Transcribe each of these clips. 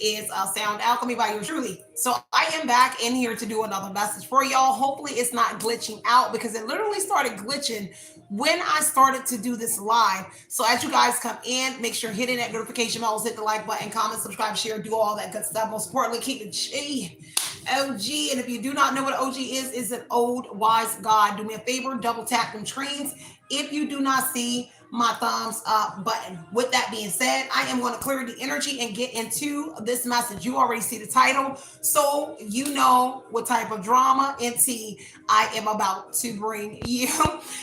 is Sound Alchemy by yours truly. So I am back in here to do another message for y'all. Hopefully it's not glitching out because it literally started glitching when I started to do this live. So as you guys come in, make sure hitting that notification bell, hit the like button, comment, subscribe, share, do all that good stuff. Most importantly, keep it G. OG. And if you do not know what OG is an old wise God. Do me a favor, double tap them screens if you do not see my thumbs up button. With that being said, I am going to clear the energy and get into this message. You already see the title, so you know what type of drama and tea I am about to bring you.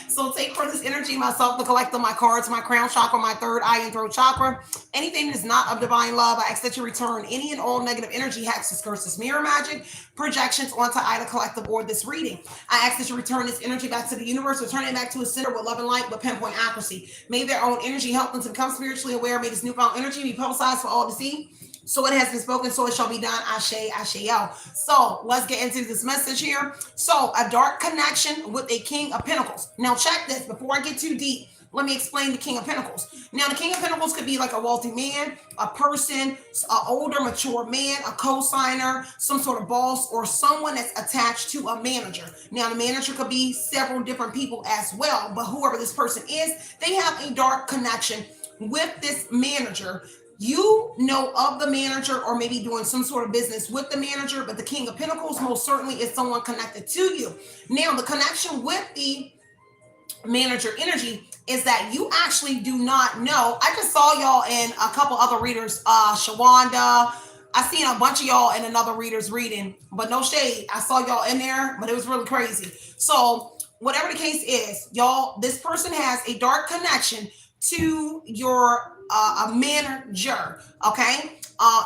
So take for this energy myself, the collector, my cards, my crown chakra, my third eye and throat chakra. Anything that is not of divine love, I ask that you return any and all negative energy, hexes, curses, mirror magic, projections onto either collective or this reading. I ask that you return this energy back to the universe, return it back to a center with love and light, with pinpoint accuracy. May their own energy help them to become spiritually aware. May this newfound energy be publicized for all to see. So it has been spoken, so it shall be done. Ashe, ashe, yo. So let's get into this message here. So a dark connection with a King of Pentacles. Now check this before I get too deep. Let me explain the King of Pentacles. Now, the King of Pentacles could be like a wealthy man, a person, an older, mature man, a co-signer, some sort of boss, or someone that's attached to a manager. Now, the manager could be several different people as well, but whoever this person is, they have a dark connection with this manager. You know of the manager or maybe doing some sort of business with the manager, but the King of Pentacles most certainly is someone connected to you. Now, the connection with the manager energy is that you actually do not know. I just saw y'all in a couple other readers, Shawanda. I seen a bunch of y'all in another reader's reading, but no shade. I saw y'all in there, but it was really crazy. So whatever the case is, y'all, this person has a dark connection to your a manager. Okay.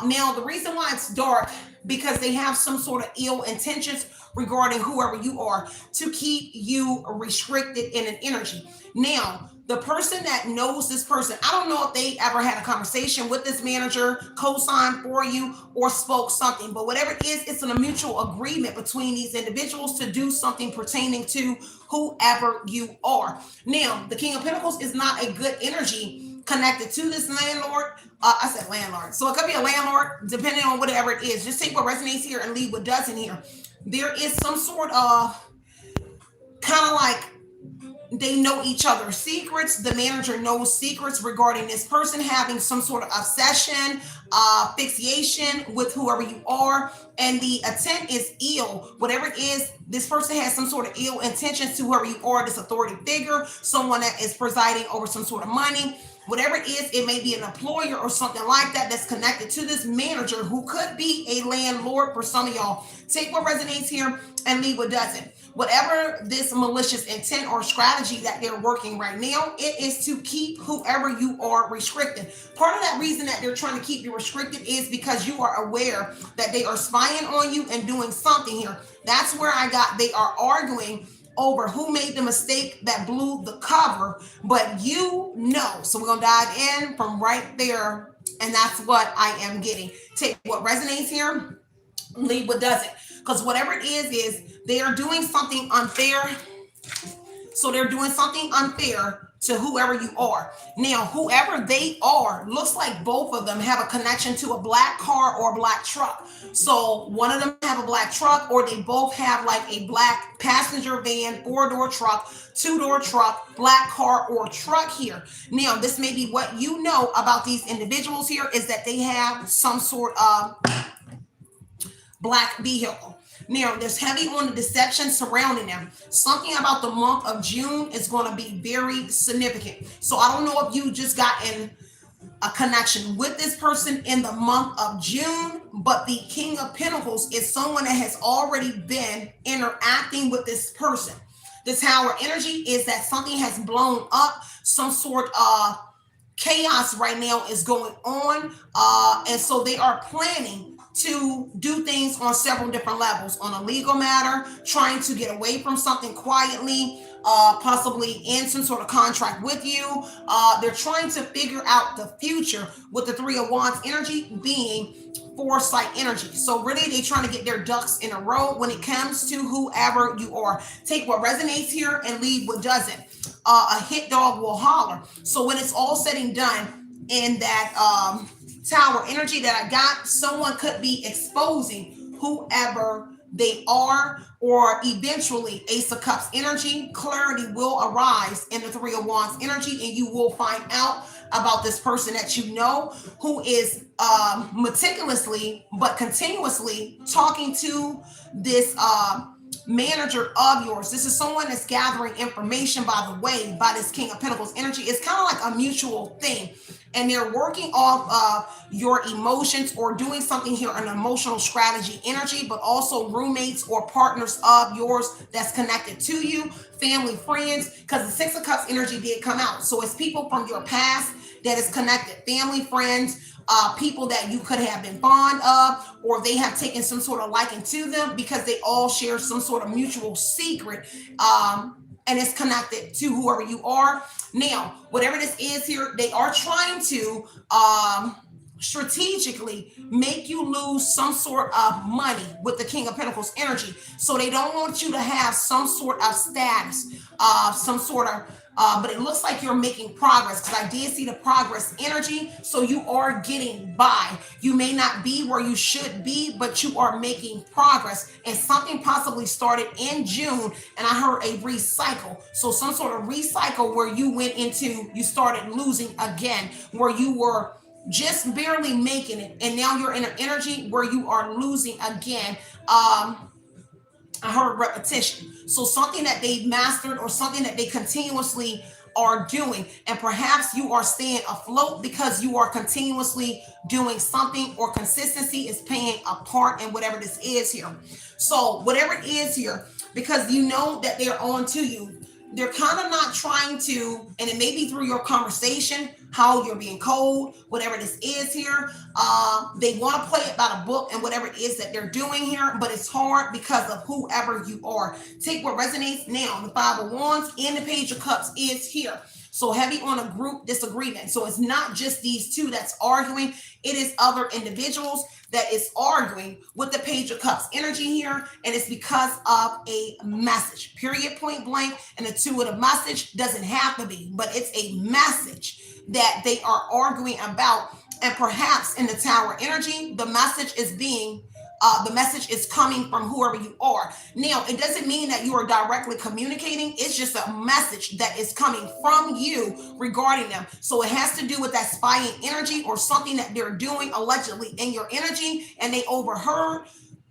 Now the reason why it's dark, because they have some sort of ill intentions regarding whoever you are to keep you restricted in an energy. Now, the person that knows this person, I don't know if they ever had a conversation with this manager, co-signed for you, or spoke something, but whatever it is, it's a mutual agreement between these individuals to do something pertaining to whoever you are. Now, the King of Pentacles is not a good energy connected to this landlord. I said landlord. So it could be a landlord, depending on whatever it is. Just take what resonates here and leave what doesn't here. There is some sort of kind of like they know each other's secrets. The manager knows secrets regarding this person having some sort of obsession, fixation with whoever you are. And the intent is ill. Whatever it is, this person has some sort of ill intentions to whoever you are, this authority figure, someone that is presiding over some sort of money. Whatever it is, it may be an employer or something like that that's connected to this manager who could be a landlord for some of y'all. Take what resonates here and leave what doesn't. Whatever this malicious intent or strategy that they're working right now, it is to keep whoever you are restricted. Part of that reason that they're trying to keep you restricted is because you are aware that they are spying on you and doing something here. That's where I got, they are arguing over who made the mistake that blew the cover, but you know. So we're gonna dive in from right there, and that's what I am getting. Take what resonates here, leave what doesn't, because whatever it is they are doing something unfair. So they're doing something unfair to whoever you are. Now, whoever they are, looks like both of them have a connection to a black car or a black truck. So one of them have a black truck, or they both have like a black passenger van, 4-door truck, 2-door truck, black car or truck here. Now, this may be what you know about these individuals here, is that they have some sort of black vehicle. Now, there's heavy on the deception surrounding them. Something about the month of June is going to be very significant. So I don't know if you just got in a connection with this person in the month of June, but the King of Pentacles is someone that has already been interacting with this person. This Tower energy is that something has blown up, some sort of chaos right now is going on, and so they are planning to do things on several different levels. On a legal matter, trying to get away from something quietly, possibly in some sort of contract with you. They're trying to figure out the future, with the Three of Wands energy being foresight energy. So really, they're trying to get their ducks in a row when it comes to whoever you are. Take what resonates here and leave what doesn't. A hit dog will holler. So when it's all said and done, in that Tower energy that I got, someone could be exposing whoever they are, or eventually Ace of Cups energy, clarity will arise in the Three of Wands energy, and you will find out about this person that you know who is meticulously but continuously talking to this manager of yours. This is someone that's gathering information, by the way, by this King of Pentacles energy. It's kind of like a mutual thing, and they're working off of your emotions or doing something here, an emotional strategy energy, but also roommates or partners of yours that's connected to you, family, friends, because the Six of Cups energy did come out. So it's people from your past that is connected, family, friends, people that you could have been fond of, or they have taken some sort of liking to them because they all share some sort of mutual secret, and it's connected to whoever you are. Now, whatever this is here, they are trying to strategically make you lose some sort of money with the King of Pentacles energy. So they don't want you to have some sort of status, some sort of but it looks like you're making progress, because I did see the progress energy. So you are getting by. You may not be where you should be, but you are making progress. And something possibly started in June, and I heard a recycle. So some sort of recycle where you went into, you started losing again, where you were just barely making it, and now you're in an energy where you are losing again. I heard repetition. So something that they've mastered, or something that they continuously are doing. And perhaps you are staying afloat because you are continuously doing something, or consistency is playing a part in whatever this is here. So whatever it is here, because you know that they're on to you, they're kind of not trying to, and it may be through your conversation, how you're being cold, whatever this is here. They want to play it by the book and whatever it is that they're doing here, but it's hard because of whoever you are. Take what resonates. Now, the Five of Wands and the Page of Cups is here. So heavy on a group disagreement. So it's not just these two that's arguing. It is other individuals that is arguing with the Page of Cups energy here. And it's because of a message, period, point blank. And the two of the message doesn't have to be, but it's a message that they are arguing about. And perhaps in the Tower energy, the message is being the message is coming from whoever you are. Now, it doesn't mean that you are directly communicating. It's just a message that is coming from you regarding them. So it has to do with that spying energy, or something that they're doing allegedly in your energy, and they overheard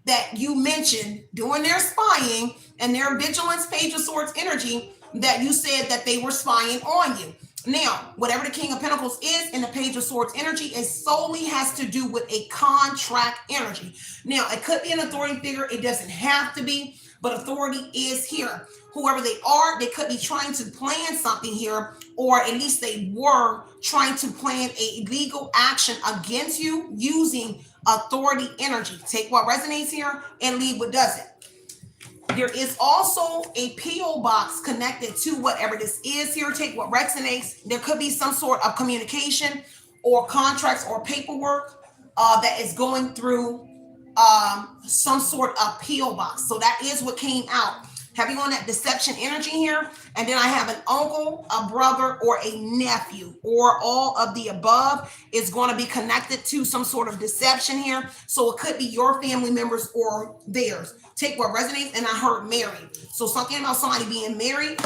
that you mentioned doing their spying and their vigilance, Page of Swords energy, that you said that they were spying on you. Now, whatever the King of Pentacles is in the Page of Swords energy, it solely has to do with a contract energy. Now, it could be an authority figure. It doesn't have to be, but authority is here. Whoever they are, they could be trying to plan something here, or at least they were trying to plan a legal action against you using authority energy. Take what resonates here and leave what doesn't. There is also a P.O. box connected to whatever this is here. Take what resonates. There could be some sort of communication or contracts or paperwork that is going through some sort of P.O. box. So that is what came out. Having on that deception energy here. And then I have an uncle, a brother, or a nephew, or all of the above is going to be connected to some sort of deception here. So it could be your family members or theirs. Take what resonates. And I heard married. So something about somebody being married.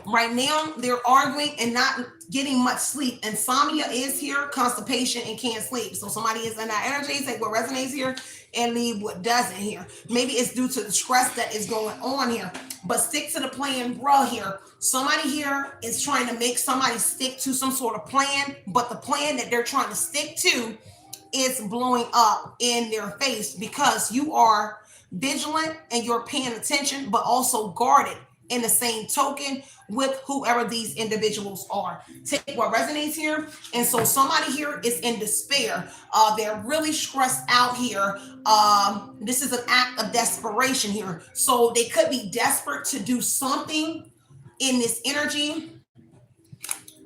Right now, they're arguing and not getting much sleep. Insomnia is here, constipation, and can't sleep. So somebody is in that energy. Take what resonates here and leave what doesn't here. Maybe it's due to the stress that is going on here. But stick to the plan, bro, here. Somebody here is trying to make somebody stick to some sort of plan, but the plan that they're trying to stick to is blowing up in their face, because you are vigilant and you're paying attention, but also guarded in the same token with whoever these individuals are. Take what resonates here. And so somebody here is in despair. They're really stressed out here. This is an act of desperation here. So they could be desperate to do something in this energy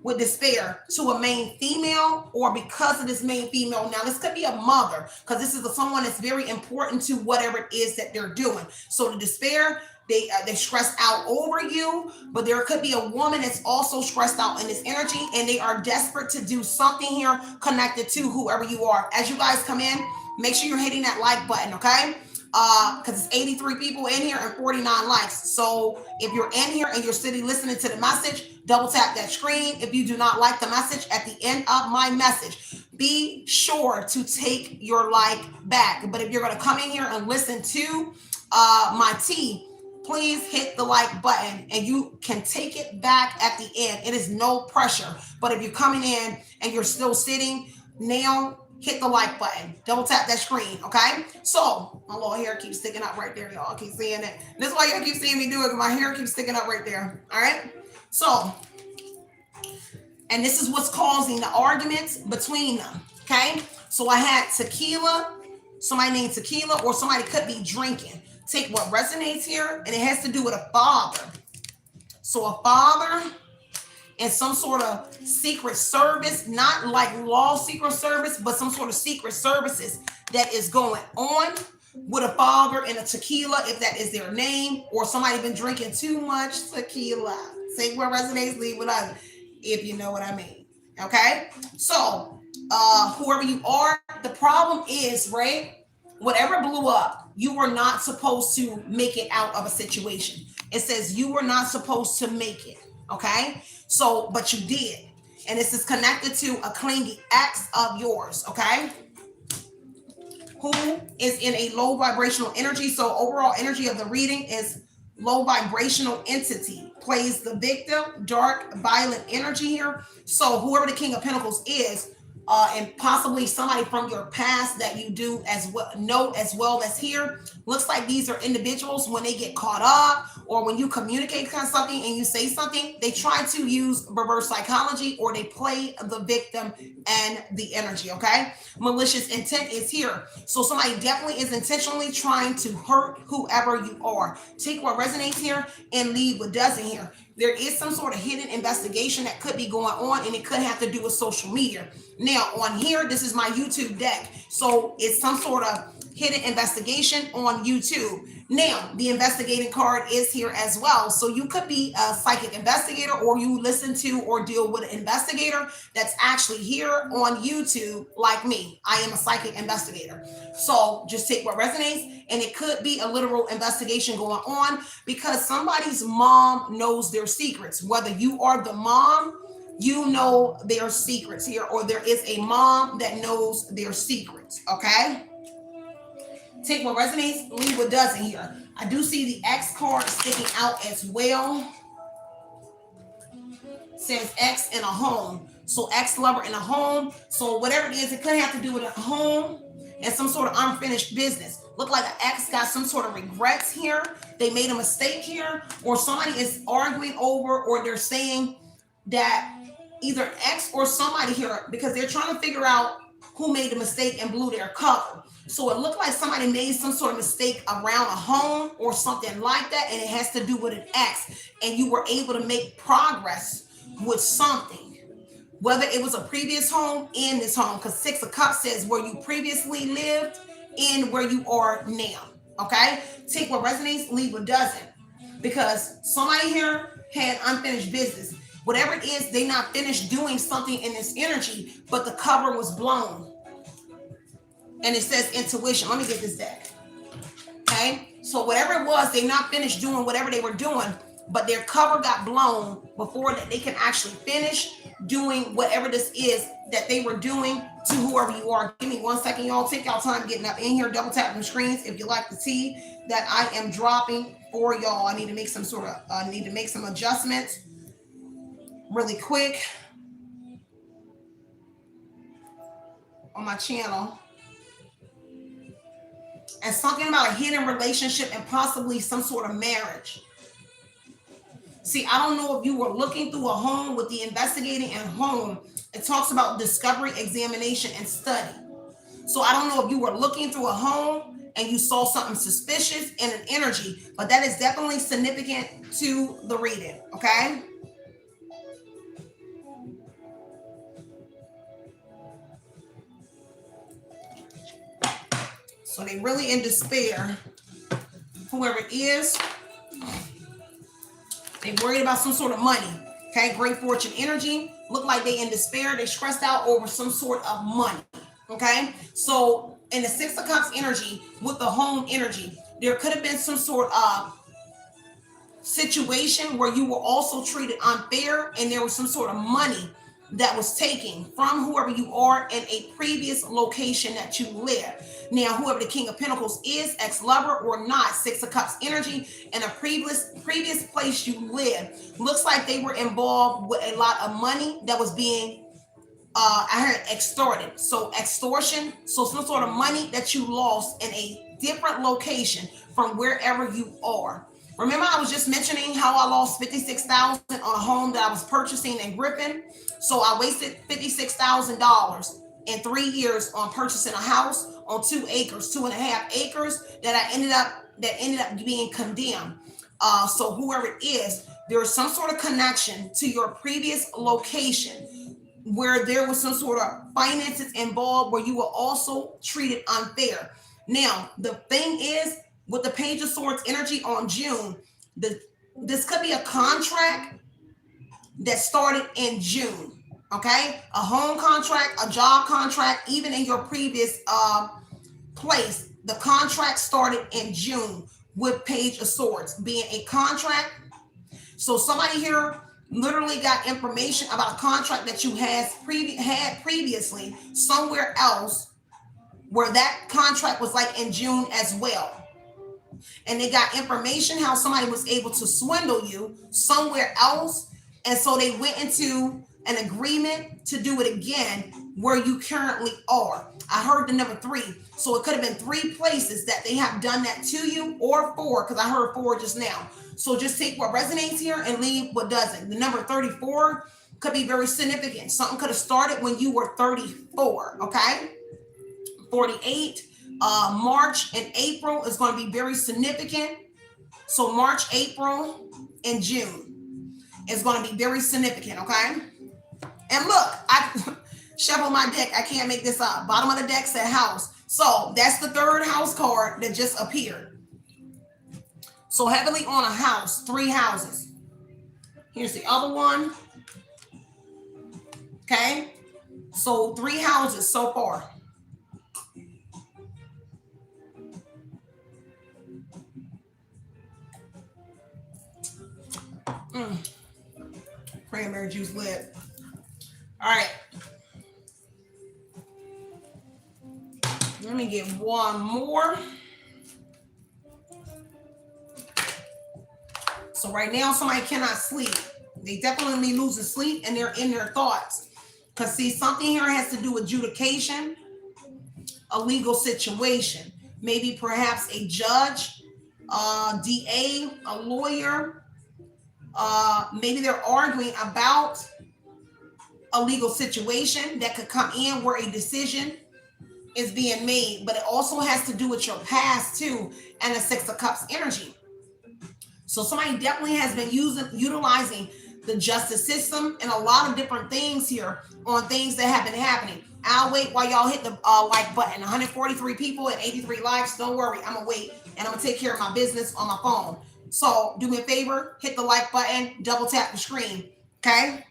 with despair to a main female, or because of this main female. Now, this could be a mother, because this is someone that's very important to whatever it is that they're doing. So the despair They stressed out over you, but there could be a woman that's also stressed out in this energy, and they are desperate to do something here connected to whoever you are. As you guys come in, make sure you're hitting that like button, okay? Because it's 83 people in here and 49 likes. So if you're in here and you're sitting listening to the message, double tap that screen. If you do not like the message at the end of my message, be sure to take your like back. But if you're going to come in here and listen to my tea, please hit the like button and you can take it back at the end. It is no pressure. But if you're coming in and you're still sitting, now hit the like button. Double tap that screen, okay? So, my little hair keeps sticking up right there, y'all. Keep seeing it. This is why y'all keep seeing me do it, because my hair keeps sticking up right there, all right? So, and this is what's causing the arguments between them, okay? So, I had tequila, somebody named tequila, or somebody could be drinking. Take what resonates here, and it has to do with a father. So, a father and some sort of secret service, not like law secret service, but some sort of secret services that is going on with a father and a tequila, if that is their name, or somebody been drinking too much tequila. Say what resonates, leave with us, if you know what I mean. Okay? So, whoever you are, the problem is, right? Whatever blew up, you were not supposed to make it out of a situation. It says you were not supposed to make it. Okay? So, but you did. And this is connected to a clingy ex of yours, okay? Who is in a low vibrational energy. So overall energy of the reading is low vibrational entity. Plays the victim, dark, violent energy here. So whoever the King of Pentacles is, and possibly somebody from your past that you do as well know as well as here. Looks like these are individuals when they get caught up or when you communicate something and you say something, they try to use reverse psychology or they play the victim and the energy, okay? Malicious intent is here. So somebody definitely is intentionally trying to hurt whoever you are. Take what resonates here and leave what doesn't here. There is some sort of hidden investigation that could be going on, and it could have to do with social media. Now, on here, this is my YouTube deck. So it's some sort of hidden investigation on YouTube. Now, the investigating card is here as well. So you could be a psychic investigator, or you listen to or deal with an investigator that's actually here on YouTube like me. I am a psychic investigator. So just take what resonates, and it could be a literal investigation going on because somebody's mom knows their secrets. Whether you are the mom, you know their secrets here, or there is a mom that knows their secrets, okay? Take what resonates, leave what doesn't here. I do see the X card sticking out as well. It says X in a home. So ex-lover in a home. So whatever it is, it could have to do with a home and some sort of unfinished business. Look like an ex got some sort of regrets here. They made a mistake here, or somebody is arguing over, or they're saying that either ex or somebody here, because they're trying to figure out who made the mistake and blew their cover. So it looked like somebody made some sort of mistake around a home or something like that, and it has to do with an ex, and you were able to make progress with something, whether it was a previous home in this home, because Six of Cups says where you previously lived and where you are now, okay? Take what resonates, leave what doesn't, because somebody here had unfinished business. Whatever it is, they not finished doing something in this energy, but the cover was blown. And it says intuition. Let me get this deck. Okay? So whatever it was, they not finished doing whatever they were doing, but their cover got blown before that they can actually finish doing whatever this is that they were doing to whoever you are. Give me 1 second, y'all. Take y'all time getting up in here. Double tap them screens if you like the tea that I am dropping for y'all. I need to make some sort of, need to make some adjustments really quick on my channel. And something about a hidden relationship and possibly some sort of marriage. See, I don't know if you were looking through a home with the investigating and home. It talks about discovery, examination, and study. So I don't know if you were looking through a home and you saw something suspicious in an energy, but that is definitely significant to the reading, okay? So they really in despair, whoever it is, They worried about some sort of money. Okay, great fortune energy. Look like they in despair. They stressed out over some sort of money. Okay, so in the Six of Cups energy with the home energy, there could have been some sort of situation where you were also treated unfair and there was some sort of money that was taken from whoever you are in a previous location that you live. Now, whoever the King of Pentacles is, ex-lover or not, Six of Cups energy, in a previous place you live, looks like they were involved with a lot of money that was being I heard extorted. So extortion, so some sort of money that you lost in a different location from wherever you are. Remember, I was just mentioning how I lost $56,000 on a home that I was purchasing in Griffin. So I wasted $56,000 in 3 years on purchasing a house on 2 acres, 2.5 acres that ended up being condemned. So whoever it is, there is some sort of connection to your previous location where there was some sort of finances involved where you were also treated unfair. Now, the thing is, with the Page of Swords energy on June, this could be a contract that started in June, okay? A home contract, a job contract, even in your previous place. The contract started in June with Page of Swords being a contract. So somebody here literally got information about a contract that you had previously somewhere else where that contract was like in June as well. And they got information how somebody was able to swindle you somewhere else. And so they went into an agreement to do it again where you currently are. I heard the number 3. So it could have been 3 places that they have done that to you, or 4, because I heard 4 just now. So just take what resonates here and leave what doesn't. The number 34 could be very significant. Something could have started when you were 34, okay? 48, March and April is going to be very significant. So March, April, and June is going to be very significant, okay? And look, I shuffle my deck. I can't make this up. Bottom of the deck said house. So that's the 3rd house card that just appeared. So heavily on a house, 3 houses. Here's the other one. Okay. So 3 houses so far. Cranberry juice lit. All right. Let me get one more. So right now, somebody cannot sleep. They definitely losing sleep and they're in their thoughts. Because see, something here has to do with adjudication, a legal situation. Maybe perhaps a judge, DA, a lawyer. Maybe they're arguing about a legal situation that could come in where a decision is being made. But it also has to do with your past too, and the Six of Cups energy. So somebody definitely has been utilizing the justice system and a lot of different things here on things that have been happening. I'll wait while y'all hit the like button. 143 people and 83 likes. Don't worry, I'm gonna wait and I'm gonna take care of my business on my phone. So do me a favor, hit the like button, double tap the screen, okay?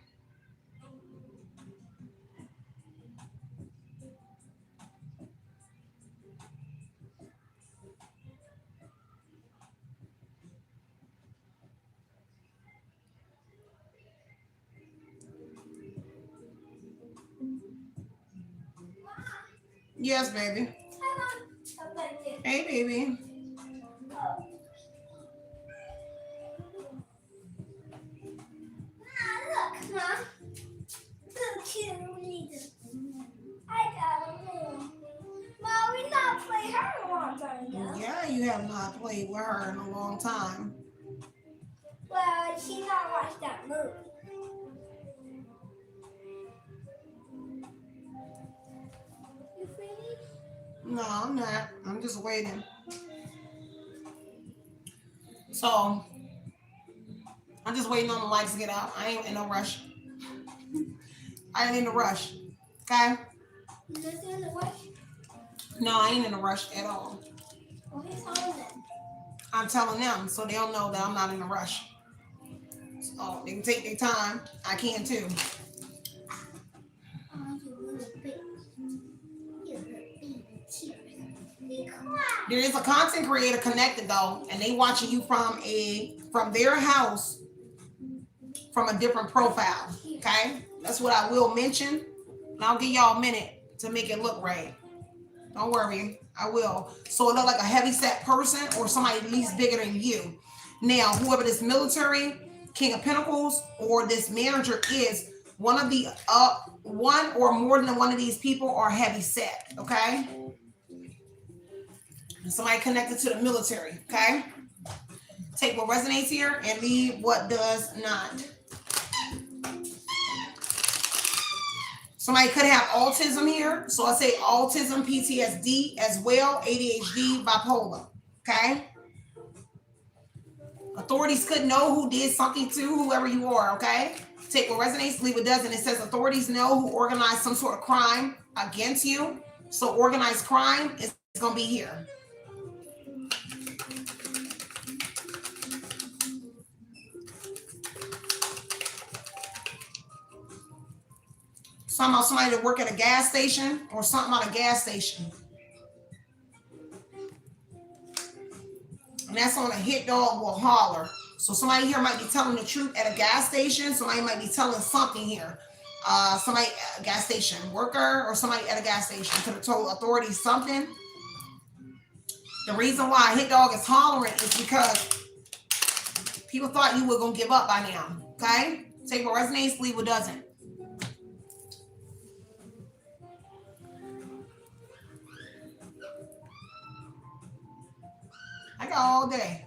Yes, baby. Hey, baby. Look, Mom. Look, cheerleader. I got a room. Mom, we not played her a long time ago. Yeah, you have not played with her in a long time. Well, she not watched that movie. You finished? No, I'm not. I'm just waiting. So I'm just waiting on the lights to get out. I ain't in no rush. I ain't in a rush. Okay? You just in the rush? No, I ain't in a rush at all. Well, he's home then. I'm telling them so they'll know that I'm not in a rush. Oh, they can take their time. I can too. Oh, you little baby. You little baby tears. Be quiet. There is a content creator connected though, and they watching you from their house from a different profile. Okay, that's what I will mention. And I'll give y'all a minute to make it look right. Don't worry, I will. So it look like a heavy set person or somebody at least bigger than you. Now, whoever this military, King of Pentacles, or this manager is, one of the one or more than one of these people are heavy set. Okay. Somebody connected to the military. Okay. Take what resonates here and leave what does not. Somebody could have autism here. So I say autism, PTSD as well, ADHD, bipolar. Okay. Authorities could know who did something to whoever you are. Okay. Take what resonates, leave what doesn't. It says authorities know who organized some sort of crime against you. So organized crime is going to be here. Something about somebody that work at a gas station or something about a gas station. And that's on a hit dog will holler. So somebody here might be telling the truth at a gas station. Somebody might be telling something here. Somebody at a gas station worker or somebody at a gas station could have told authorities something. The reason why a hit dog is hollering is because people thought you were going to give up by now. Okay? Take what resonates, leave what doesn't. I got all day.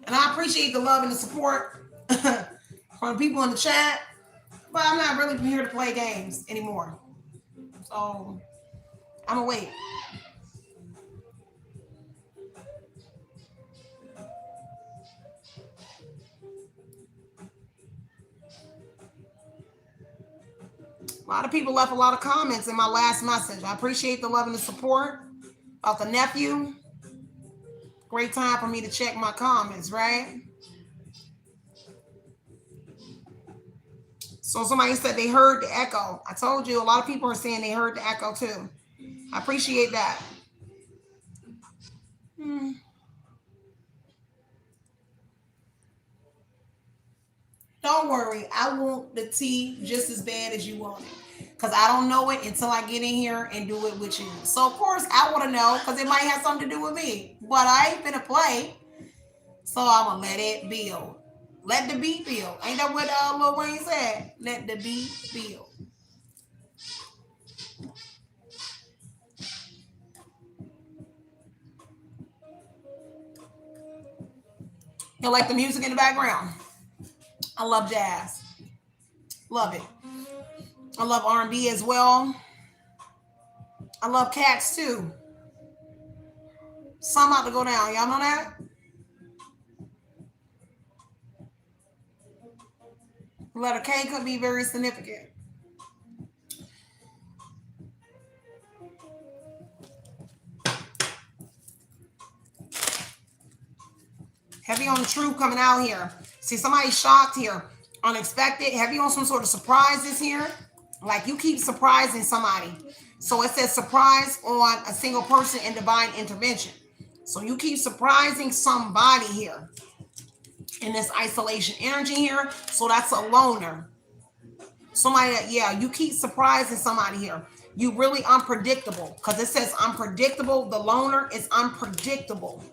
And I appreciate the love and the support from the people in the chat, but I'm not really here to play games anymore. So I'm gonna wait. A lot of people left a lot of comments in my last message. I appreciate the love and the support about the nephew. Great time for me to check my comments, right? So somebody said they heard the echo. I told you a lot of people are saying they heard the echo too. I appreciate that. Don't worry. I want the tea just as bad as you want it. Because I don't know it until I get in here and do it with you. So, of course, I want to know because it might have something to do with me. But I ain't finna play. So, I'm going to let it build. Let the beat build. Ain't that what Lil Wayne said? Let the beat build. You like the music in the background? I love jazz. Love it. I love R&B as well. I love cats too. Some about to go down. Y'all know that? Letter K could be very significant. Heavy on the truth coming out here. See, somebody shocked here. Unexpected. Heavy on some sort of surprises here. Like you keep surprising somebody. So it says surprise on a single person in divine intervention. So you keep surprising somebody here in this isolation energy here. So that's a loner. Somebody that, yeah, you keep surprising somebody here. You really unpredictable because it says unpredictable. The loner is unpredictable.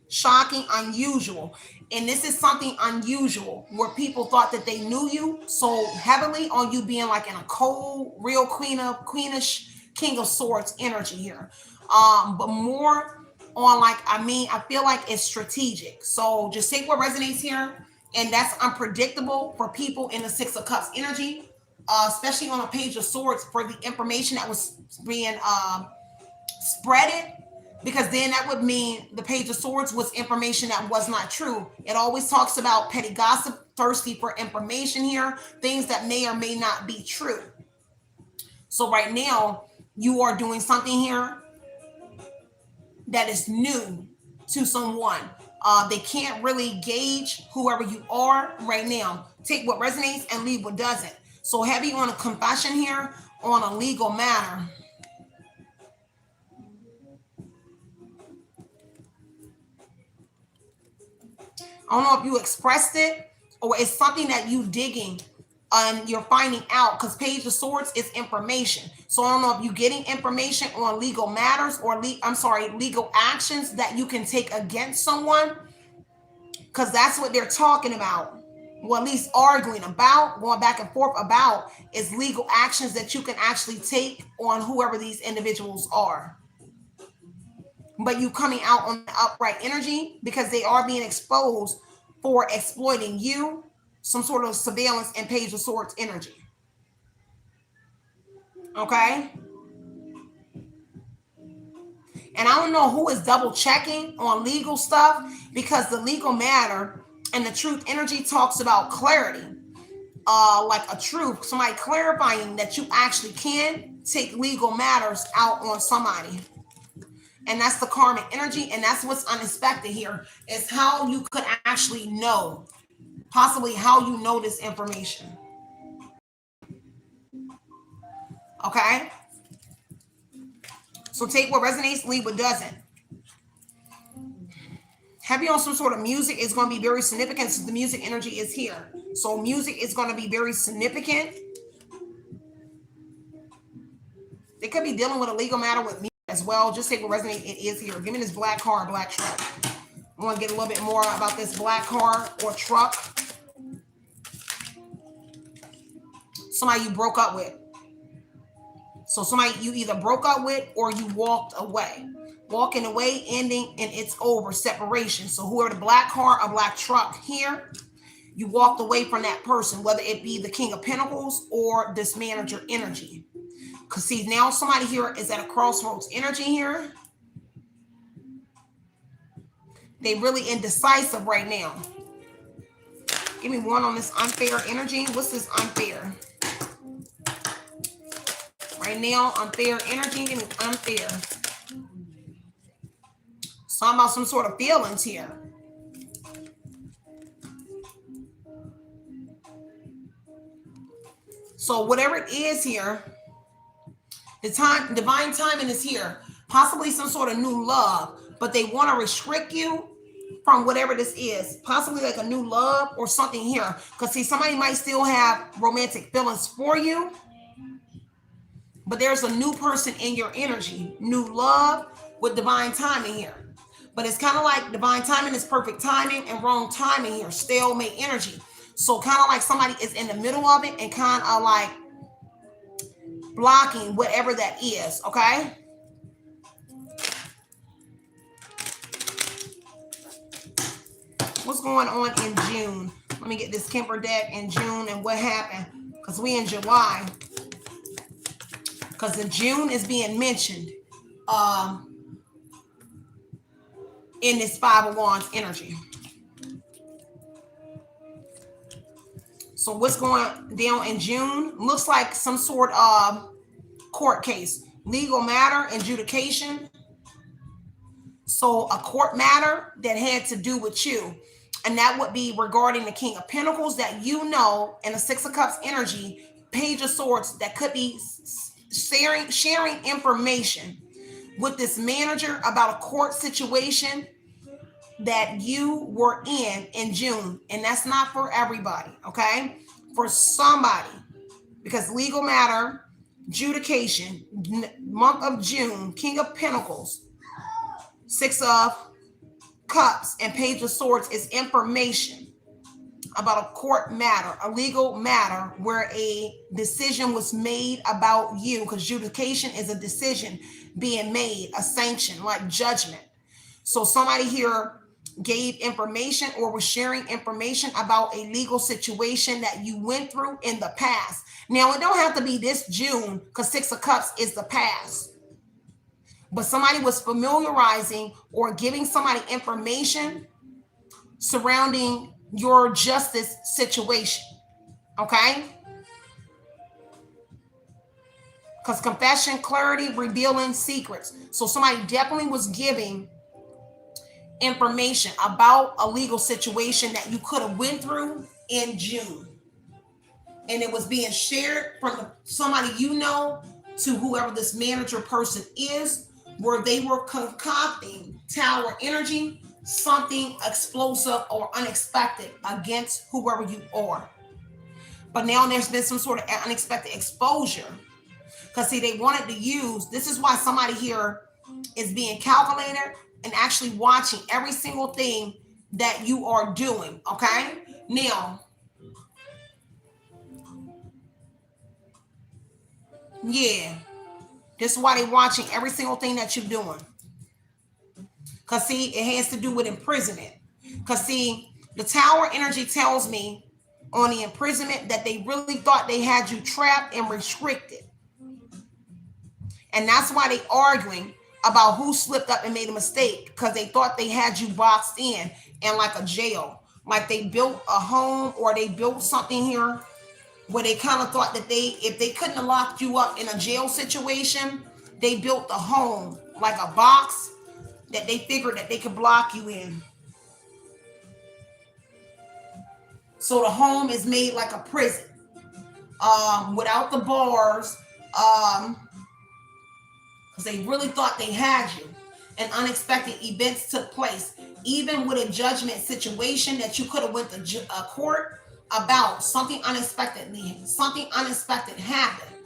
Shocking, unusual. And this is something unusual where people thought that they knew you so heavily on you being like in a cold, real queenish, king of swords energy here. But more on like, I feel like it's strategic. So just take what resonates here. And that's unpredictable for people in the Six of Cups energy, especially on a Page of Swords for the information that was being spreaded. Because then that would mean the Page of Swords was information that was not true. It always talks about petty gossip, thirsty for information here, things that may or may not be true. So right now, you are doing something here that is new to someone. They can't really gauge whoever you are right now. Take what resonates and leave what doesn't. So heavy on a confession here on a legal matter. I don't know if you expressed it or it's something that you digging and you're finding out, because Page of Swords is information. So I don't know if you're getting information on legal matters or legal actions that you can take against someone, because that's what they're talking about. Well, at least arguing about, going back and forth about, is legal actions that you can actually take on whoever these individuals are. But you coming out on the upright energy because they are being exposed for exploiting you, some sort of surveillance and Page of Swords energy. Okay? And I don't know who is double checking on legal stuff, because the legal matter and the truth energy talks about clarity. Like a truth, somebody clarifying that you actually can take legal matters out on somebody. And that's the karmic energy, and that's what's unexpected here, is how you could actually know, possibly how you know this information. Okay? So take what resonates, leave what doesn't. Heavy on some sort of music is going to be very significant, since the music energy is here. So music is going to be very significant. They could be dealing with a legal matter with music as well. Just take what resonates, it is here. Give me this black car, black truck. I want to get a little bit more about this black car or truck. Somebody you broke up with. So somebody you either broke up with or you walked away. Walking away, ending, and it's over, separation. So whoever the black car or black truck here, you walked away from that person, whether it be the King of Pentacles or this manager energy. Because see, now somebody here is at a crossroads energy here. They really indecisive right now. Give me one on this unfair energy. What's this unfair? Right now, unfair energy. Give me unfair. Talking about some sort of feelings here. So whatever it is here, the time, divine timing is here. Possibly some sort of new love, but they want to restrict you from whatever this is. Possibly like a new love or something here. Because see, somebody might still have romantic feelings for you, but there's a new person in your energy. New love with divine timing here. But it's kind of like divine timing is perfect timing and wrong timing here. Stalemate energy. So kind of like somebody is in the middle of it and kind of like blocking whatever that is. Okay. What's going on in June? Let me get this Kemper deck in June and what happened. Because we in July. Because in June is being mentioned. In this Five of Wands energy. So what's going down in June? Looks like some sort of court case. Legal matter, adjudication. So a court matter that had to do with you. And that would be regarding the King of Pentacles that you know, and the Six of Cups energy, Page of Swords, that could be sharing information with this manager about a court situation that you were in June. And that's not for everybody, okay? For somebody, because legal matter, adjudication, month of June, King of Pentacles, Six of Cups, and Page of Swords is information about a court matter, a legal matter where a decision was made about you, because adjudication is a decision being made, a sanction, like judgment. So somebody here gave information or was sharing information about a legal situation that you went through in the past. Now, it don't have to be this June, because Six of Cups is the past. But somebody was familiarizing or giving somebody information surrounding your justice situation. Okay? Because confession, clarity, revealing secrets. So somebody definitely was giving information about a legal situation that you could have went through in June. And it was being shared from somebody you know to whoever this manager person is, where they were concocting tower energy, something explosive or unexpected against whoever you are. But now there's been some sort of unexpected exposure. Because see, they wanted to use, this is why somebody here is being calculated and actually watching every single thing that you are doing. Okay. Now, yeah, this is why they're watching every single thing that you're doing. Because see, it has to do with imprisonment. Because see, the tower energy tells me on the imprisonment that they really thought they had you trapped and restricted. And that's why they arguing about who slipped up and made a mistake, because they thought they had you boxed in like a jail. Like they built a home or they built something here where they kind of thought that if they couldn't have locked you up in a jail situation, they built a home like a box that they figured that they could block you in. So the home is made like a prison, without the bars, because they really thought they had you. And unexpected events took place, even with a judgment situation that you could have went to court about. Something unexpected happened,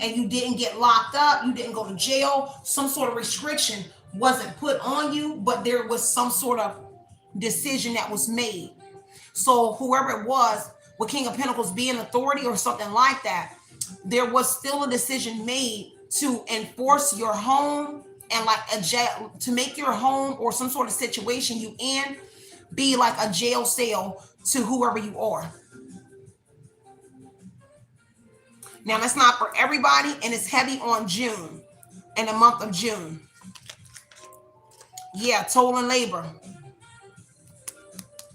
and you didn't get locked up, you didn't go to jail, some sort of restriction wasn't put on you, but there was some sort of decision that was made. So whoever it was, with King of Pentacles being authority or something like that, there was still a decision made to enforce your home and like a jail, to make your home or some sort of situation you in be like a jail cell to whoever you are. Now that's not for everybody, and it's heavy on June, in the month of June. Yeah, toil and labor,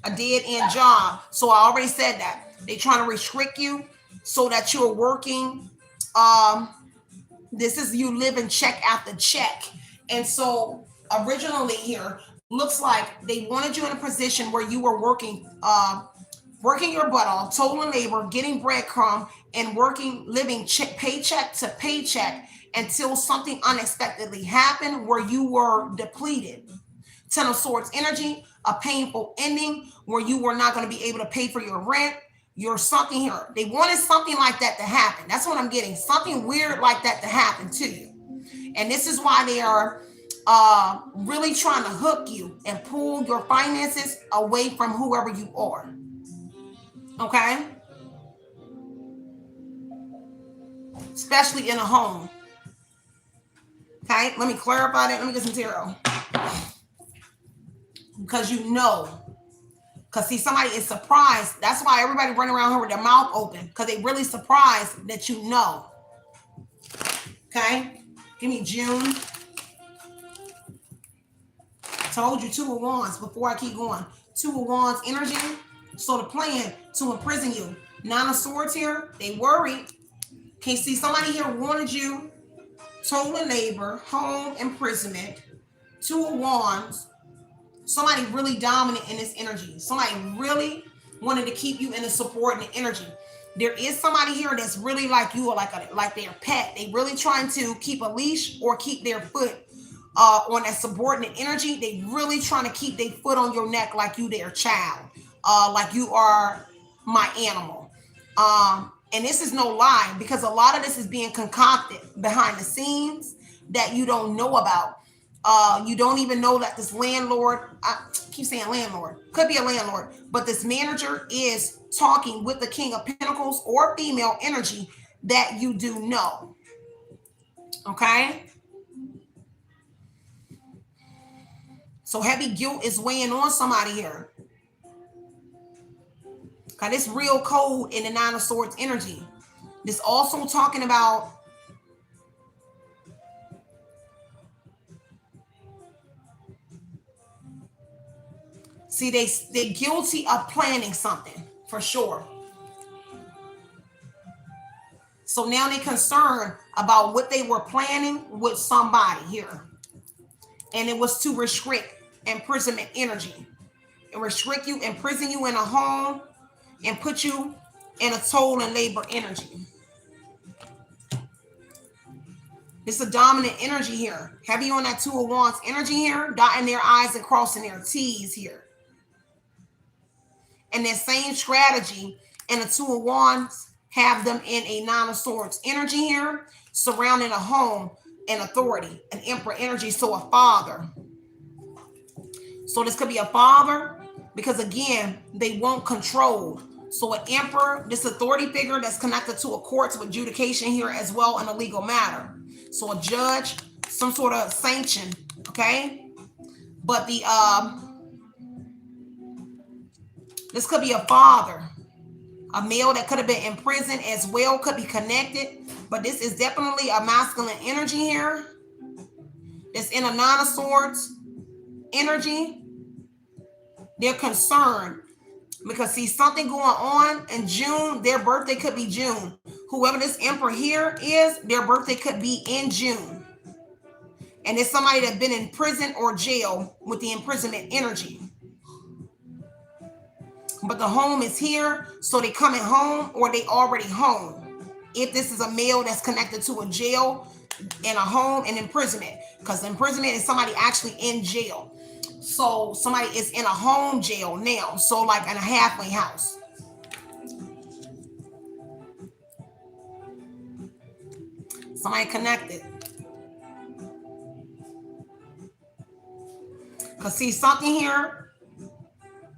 a dead end job. So I already said that they trying to restrict you so that you're working. This is you living check after check. And so originally here looks like they wanted you in a position where you were working your butt off, toil and labor, getting breadcrumb, and working, living paycheck to paycheck until something unexpectedly happened where you were depleted. Ten of Swords energy, a painful ending where you were not going to be able to pay for your rent. You're something here. They wanted something like that to happen. That's what I'm getting. Something weird like that to happen to you. And this is why they are really trying to hook you and pull your finances away from whoever you are. Okay? Especially in a home. Okay? Let me clarify that. Let me get some tarot. Because you know. Because see, somebody is surprised. That's why everybody running around here with their mouth open. Because they really surprised that you know. Okay? Give me June. Told you 2 of Wands before I keep going. 2 of Wands energy. So the plan to imprison you. 9 of Swords here. They worried. Can you see somebody here wanted you? Toil and labor, home, imprisonment. 2 of Wands. Somebody really dominant in this energy. Somebody really wanted to keep you in a subordinate energy. There is somebody here that's really like you, or like their pet. They really trying to keep a leash or keep their foot on that subordinate energy. They really trying to keep their foot on your neck like you their child, like you are my animal. And this is no lie, because a lot of this is being concocted behind the scenes that you don't know about. You don't even know that this landlord, I keep saying landlord, could be a landlord, but this manager is talking with the King of Pentacles or female energy that you do know. Okay? So heavy guilt is weighing on somebody here. Okay, this real cold in the 9 of Swords energy. This also talking about see, they're guilty of planning something, for sure. So now they're concerned about what they were planning with somebody here. And it was to restrict imprisonment energy. And restrict you, imprison you in a home, and put you in a toll and labor energy. It's a dominant energy here. Heavy on that Two of Wands energy here, dotting their I's and crossing their T's here. And that same strategy and the Two of Wands have them in a Nine of Swords energy here, surrounding a home and authority, an Emperor energy, so a father. So this could be a father, because again, they won't control. So an emperor, this authority figure that's connected to a court of adjudication here as well in a legal matter. So a judge, some sort of sanction, okay? But the this could be a father, a male that could have been in prison as well, could be connected. But this is definitely a masculine energy here. It's in a Nine of Swords energy. They're concerned because see something going on in June. Their birthday could be June. Whoever this emperor here is, their birthday could be in June. And it's somebody that's been in prison or jail with the imprisonment energy. But the home is here, so they coming home or they already home. If this is a male that's connected to a jail and a home and imprisonment, because imprisonment is somebody actually in jail. So somebody is in a home jail now, so like in a halfway house. Somebody connected. Because see something here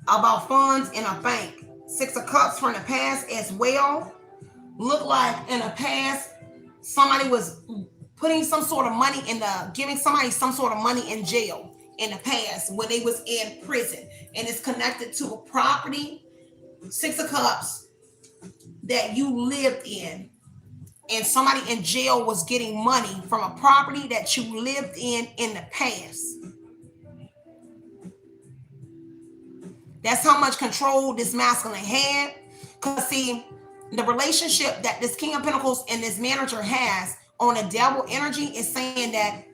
about funds in a bank. Six of Cups from the past as well. Look like in the past, somebody was putting some sort of money in giving somebody some sort of money in jail in the past when they was in prison. And it's connected to a property, Six of Cups, that you lived in. And somebody in jail was getting money from a property that you lived in the past. That's how much control this masculine had. Because see, the relationship that this King of Pentacles and this manager has on a devil energy is saying that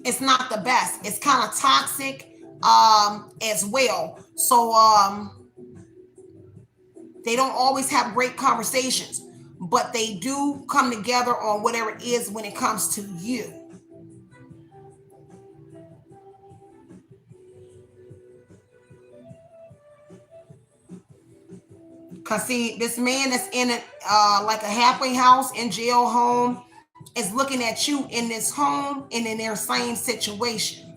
it's not the best. It's kind of toxic as well. So they don't always have great conversations, but they do come together on whatever it is when it comes to you. Because see, this man that's in it like a halfway house in jail home is looking at you in this home and in their same situation.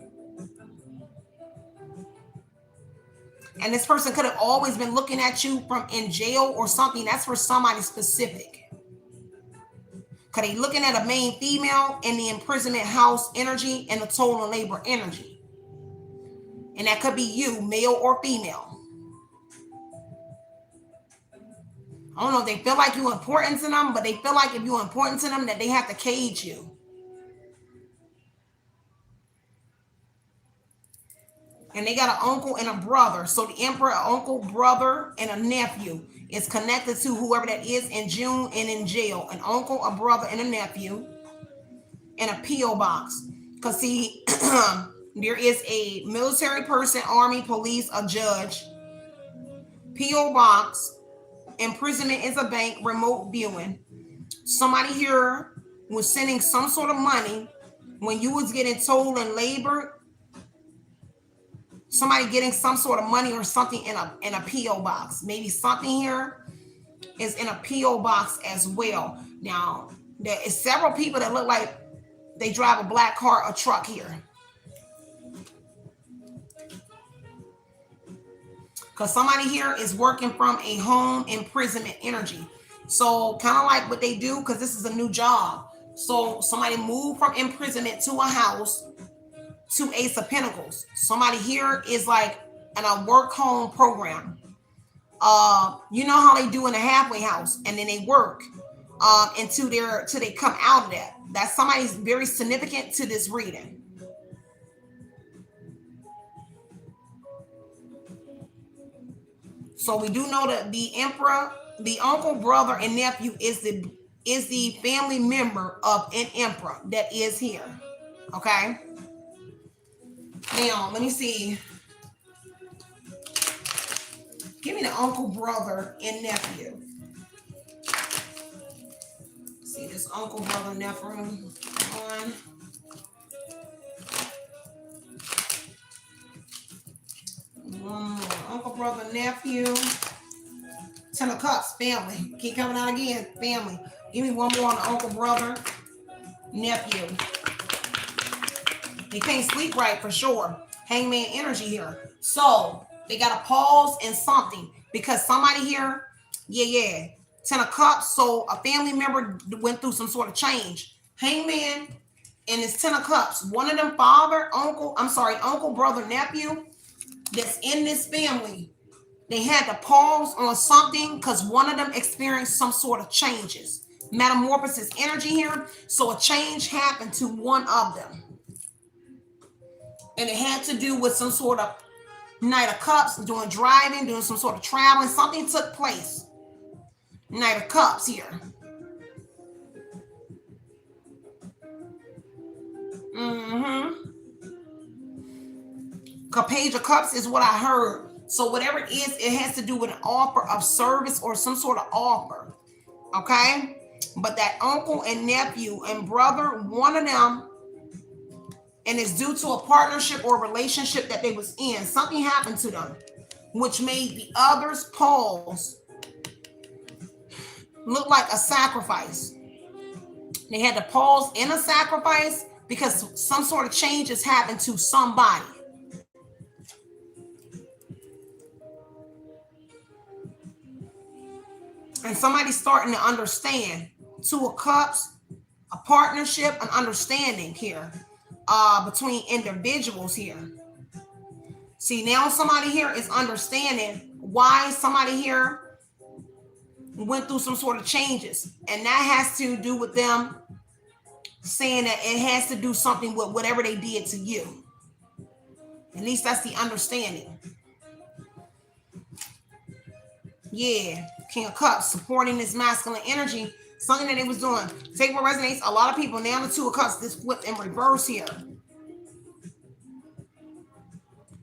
And this person could have always been looking at you from in jail or something. That's for somebody specific. Because they looking at a main female in the imprisonment house energy and the total and labor energy. And that could be you, male or female. I don't know if they feel like you're important to them, but they feel like if you're important to them, that they have to cage you. And they got an uncle and a brother. So the emperor, an uncle, brother, and a nephew is connected to whoever that is in June and in jail. An uncle, a brother, and a nephew. And a P.O. box. Because see, there is a military person, army, police, a judge. P.O. box. Imprisonment is a bank, remote viewing. Somebody here was sending some sort of money when you was getting told and labor. Somebody getting some sort of money or something in a P.O. box. Maybe something here is in a P.O. box as well. Now, there is several people that look like they drive a black car or truck here. Because somebody here is working from a home imprisonment energy. So kind of like what they do, because this is a new job. So somebody moved from imprisonment to a house to Ace of Pentacles. Somebody here is like in a work home program. You know how they do in a halfway house, and then they work until they come out of that. That's somebody's very significant to this reading. So we do know that the emperor, the uncle, brother, and nephew is the is the family member of an emperor that is here. Okay. Now, let me see. Give me the uncle, brother, and nephew. See this uncle, brother, nephew. One. One more. Uncle, brother, nephew. 10 of Cups, family. Keep coming out again, family. Give me one more on the uncle, brother, nephew. They can't sleep right for sure. Hangman energy here. So they got to pause in something because somebody here, yeah. 10 of Cups. So a family member went through some sort of change. Hangman and it's 10 of Cups. One of them uncle, brother, nephew that's in this family. They had to pause on something because one of them experienced some sort of changes. Metamorphosis energy here. So a change happened to one of them. And it had to do with some sort of Knight of Cups, doing driving, doing some sort of traveling. Something took place. Knight of Cups here. Page of Cups is what I heard. So whatever it is, it has to do with an offer of service or some sort of offer. Okay? But that uncle and nephew and brother, one of them, and it's due to a partnership or relationship that they was in. Something happened to them, which made the others pause. Look like a sacrifice. They had to pause in a sacrifice because some sort of changes happened to somebody. And somebody's starting to understand. 2 of Cups, a partnership, an understanding here between individuals here. See, now somebody here is understanding why somebody here went through some sort of changes. And that has to do with them saying that it has to do something with whatever they did to you. At least that's the understanding. Yeah, King of Cups, supporting this masculine energy, something that they was doing. Take what resonates. A lot of people, now the 2 of Cups, this flipped in reverse here.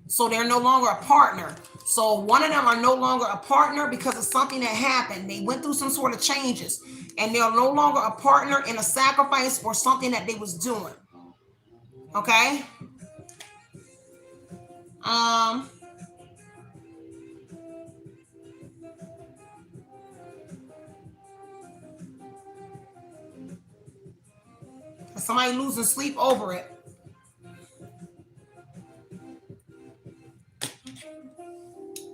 So they're no longer a partner. So one of them are no longer a partner because of something that happened. They went through some sort of changes. And they're no longer a partner in a sacrifice or something that they was doing. Okay? Somebody losing sleep over it.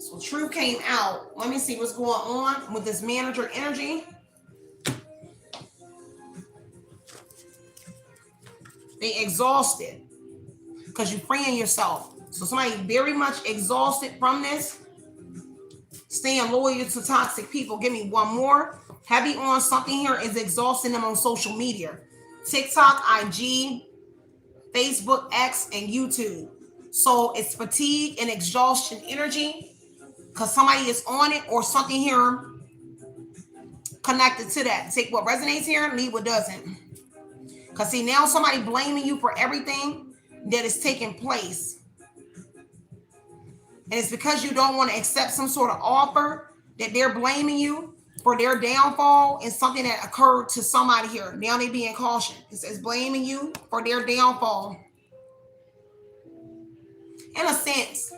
So True came out. Let me see what's going on with this manager energy. They exhausted because you're freeing yourself. So somebody very much exhausted from this. Staying loyal to toxic people. Give me one more. Heavy on something here is exhausting them on social media. TikTok, IG, Facebook, X, and YouTube. So it's fatigue and exhaustion energy because somebody is on it or something here connected to that. Take what resonates here, leave what doesn't. Because see, now somebody blaming you for everything that is taking place. And it's because you don't want to accept some sort of offer that they're blaming you for their downfall and something that occurred to somebody here. Now they being cautious. It says blaming you for their downfall. In a sense.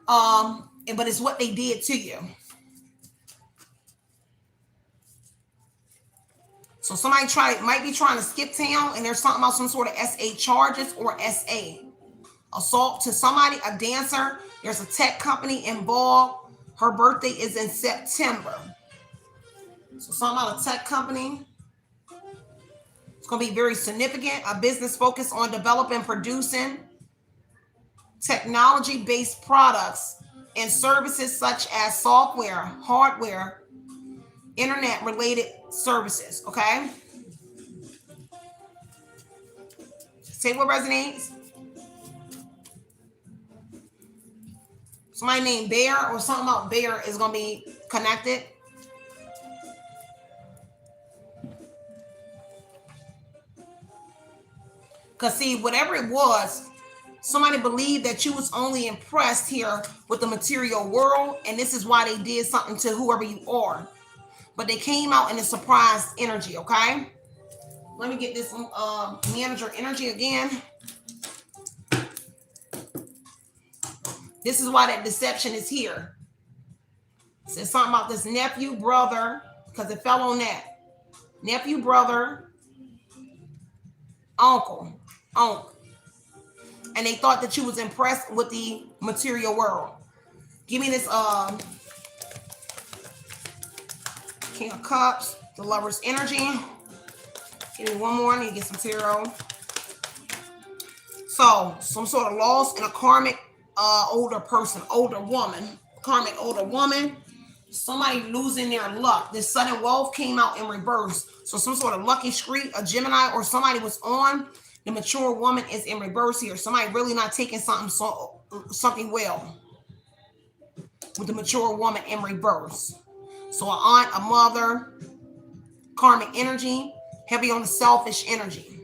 But it's what they did to you. So somebody might be trying to skip town and there's something about some sort of SA charges or SA. Assault to somebody, a dancer. There's a tech company involved. Her birthday is in September. So something about a tech company. It's going to be very significant. A business focused on developing, producing technology-based products and services such as software, hardware, internet-related services. Okay? Say what resonates. Somebody named Bear or something about Bear is going to be connected. Because see, whatever it was, somebody believed that you was only impressed here with the material world, and this is why they did something to whoever you are. But they came out in a surprise energy, okay? Let me get this manager energy again. This is why that deception is here. It says something about this nephew, brother, because it fell on that. Nephew, brother, uncle. And they thought that you was impressed with the material world. Give me this King of Cups, the Lover's energy. Give me one more. I need to get some tarot. So, some sort of loss in a karmic older person, older woman, karmic older woman. Somebody losing their luck. This sudden wealth came out in reverse. So some sort of lucky streak, a Gemini, or somebody was on. The mature woman is in reverse here. Somebody really not taking something well with the mature woman in reverse. So an aunt, a mother, karmic energy, heavy on the selfish energy.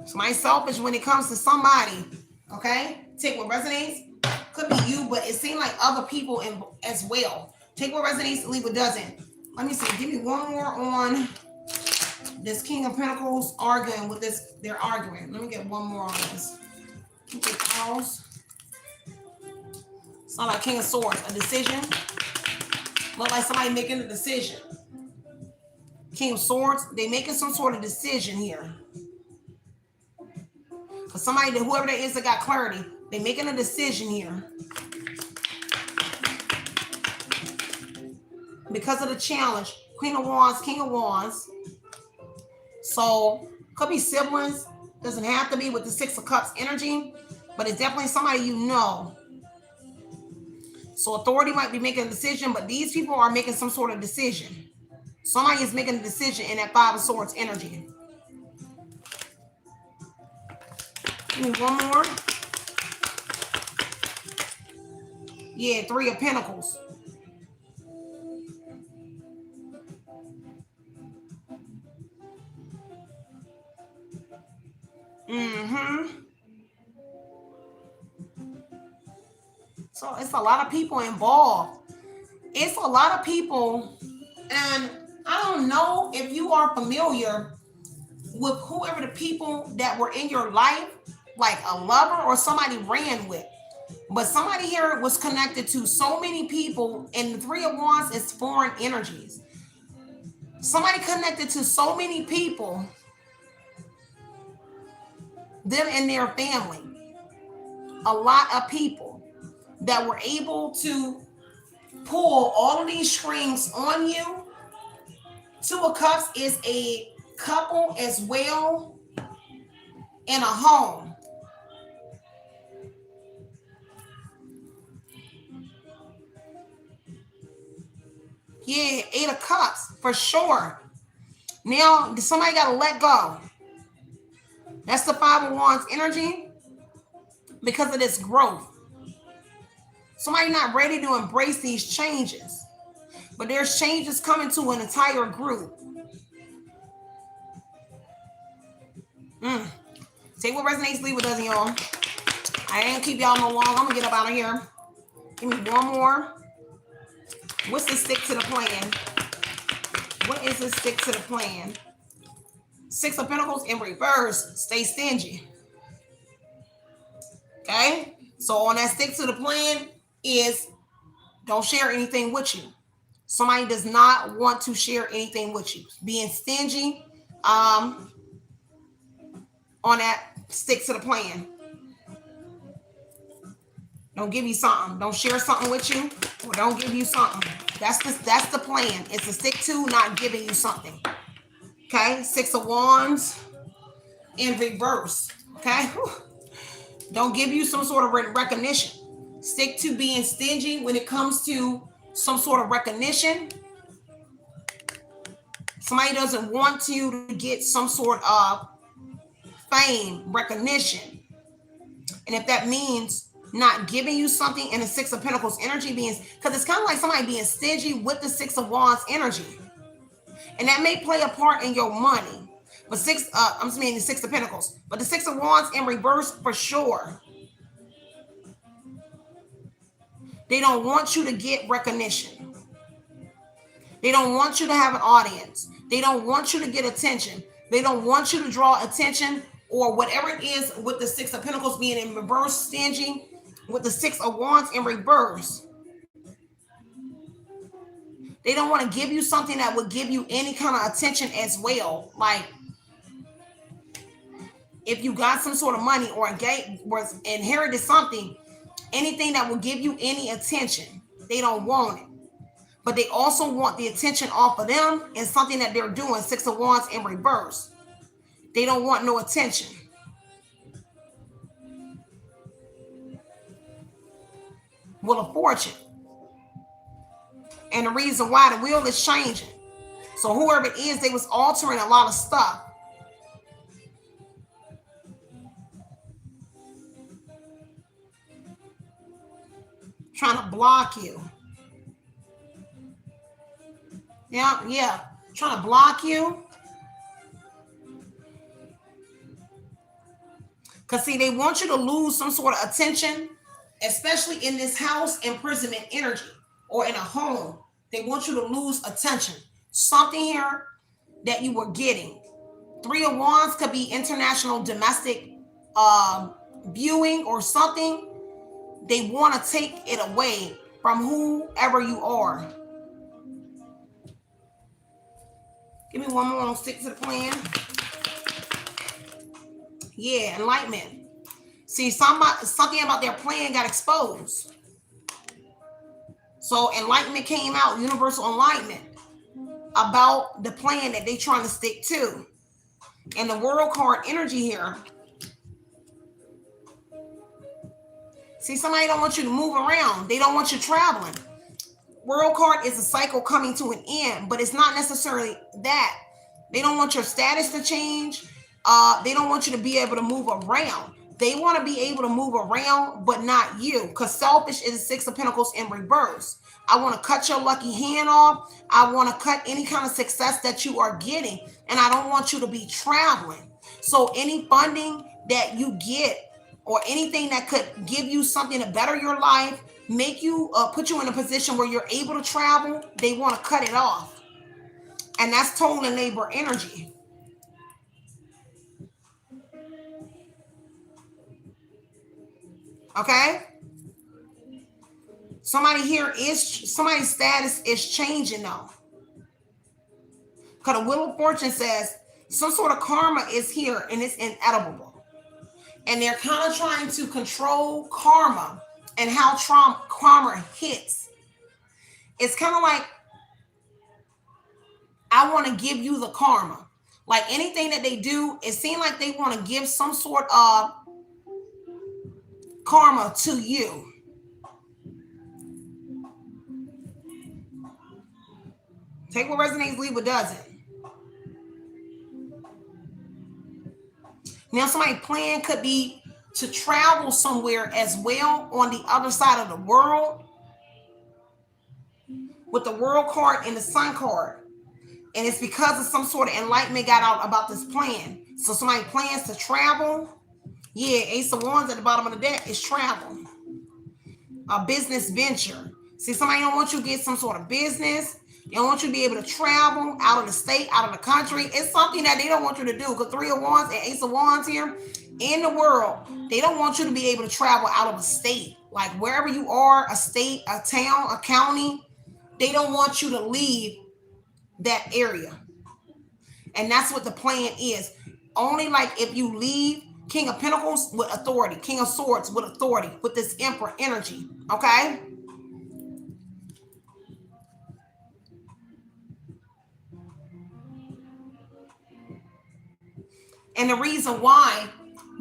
Somebody selfish when it comes to somebody, okay? Take what resonates. Could be you, but it seems like other people as well. Take what resonates, leave what doesn't. Let me see. Give me one more on this King of Pentacles arguing with this. They're arguing. Let me get one more on this. Okay, pause. It's not like King of Swords. A decision. Look like somebody making a decision. King of Swords. They making some sort of decision here. For somebody, whoever that is that got clarity, they making a decision here. Because of the challenge, Queen of Wands, King of Wands. So, could be siblings. Doesn't have to be with the Six of Cups energy, but it's definitely somebody you know. So, authority might be making a decision, but these people are making some sort of decision. Somebody is making a decision in that Five of Swords energy. Give me one more. Yeah, Three of Pentacles. So it's a lot of people involved. It's a lot of people, and I don't know if you are familiar with whoever the people that were in your life, like a lover or somebody ran with. But somebody here was connected to so many people, and the Three of Wands is foreign energies. Somebody connected to so many people, them and their family. A lot of people that were able to pull all of these strings on you. Two of Cups is a couple as well in a home. Yeah, Eight of Cups for sure. Now somebody got to let go. That's the Five of Wands energy because of this growth. Somebody not ready to embrace these changes, but there's changes coming to an entire group. Take what resonates, leave what doesn't, y'all. I ain't keep y'all no long. I'm gonna get up out of here. Give me one more. What's the stick to the plan? What is the stick to the plan? Six of Pentacles in reverse. Stay stingy. Okay? So on that stick to the plan is don't share anything with you. Somebody does not want to share anything with you. Being stingy on that stick to the plan. Don't give you something. Don't share something with you, or don't give you something. That's the plan. It's a stick to not giving you something. Okay? Six of Wands in reverse. Okay? Don't give you some sort of recognition. Stick to being stingy when it comes to some sort of recognition. Somebody doesn't want you to get some sort of fame, recognition. And if that means not giving you something, and the Six of Pentacles energy being, because it's kind of like somebody being stingy with the Six of Wands energy. And that may play a part in your money. But I'm just meaning the Six of Pentacles. But the Six of Wands in reverse for sure. They don't want you to get recognition. They don't want you to have an audience. They don't want you to get attention. They don't want you to draw attention or whatever it is with the Six of Pentacles being in reverse, stingy, with the Six of Wands in reverse. They don't want to give you something that would give you any kind of attention as well. Like, if you got some sort of money or was inherited something, anything that will give you any attention, they don't want it. But they also want the attention off of them and something that they're doing. Six of Wands in reverse. They don't want no attention. Wheel of Fortune. And the reason why the wheel is changing. So whoever it is, they was altering a lot of stuff. Trying to block you. Yeah. Trying to block you. Because see, they want you to lose some sort of attention, especially in this house imprisonment energy or in a home. They want you to lose attention. Something here that you were getting. Three of Wands could be international domestic viewing or something. They want to take it away from whoever you are. Give me one more on stick to the plan. Yeah, enlightenment. See, something about their plan got exposed. So enlightenment came out, universal enlightenment, about the plan that they trying to stick to. And the world card energy here. See, somebody don't want you to move around. They don't want you traveling. World card is a cycle coming to an end, but it's not necessarily that. They don't want your status to change. They don't want you to be able to move around. They want to be able to move around, but not you. Because selfish is the Six of Pentacles in reverse. I want to cut your lucky hand off. I want to cut any kind of success that you are getting. And I don't want you to be traveling. So any funding that you get or anything that could give you something to better your life, make you, put you in a position where you're able to travel, they want to cut it off. And that's total and labor energy. Okay? Somebody's status is changing though. Because the Wheel of Fortune says some sort of karma is here and it's inedible. And they're kind of trying to control karma and how karma hits. It's kind of like, I want to give you the karma. Like anything that they do, it seems like they want to give some sort of karma to you. Take what resonates, leave what doesn't. Now, somebody's plan could be to travel somewhere as well on the other side of the world with the World card and the Sun card. And it's because of some sort of enlightenment got out about this plan. So somebody plans to travel. Yeah, Ace of Wands at the bottom of the deck is travel. A business venture. See, somebody don't want you to get some sort of business. They don't want you to be able to travel out of the state, out of the country. It's something that they don't want you to do. Because Three of Wands and Ace of Wands here in the world, they don't want you to be able to travel out of a state. Like wherever you are, a state, a town, a county, they don't want you to leave that area. And that's what the plan is. Only like if you leave, King of Pentacles with authority, King of Swords with authority, with this Emperor energy. Okay? And the reason why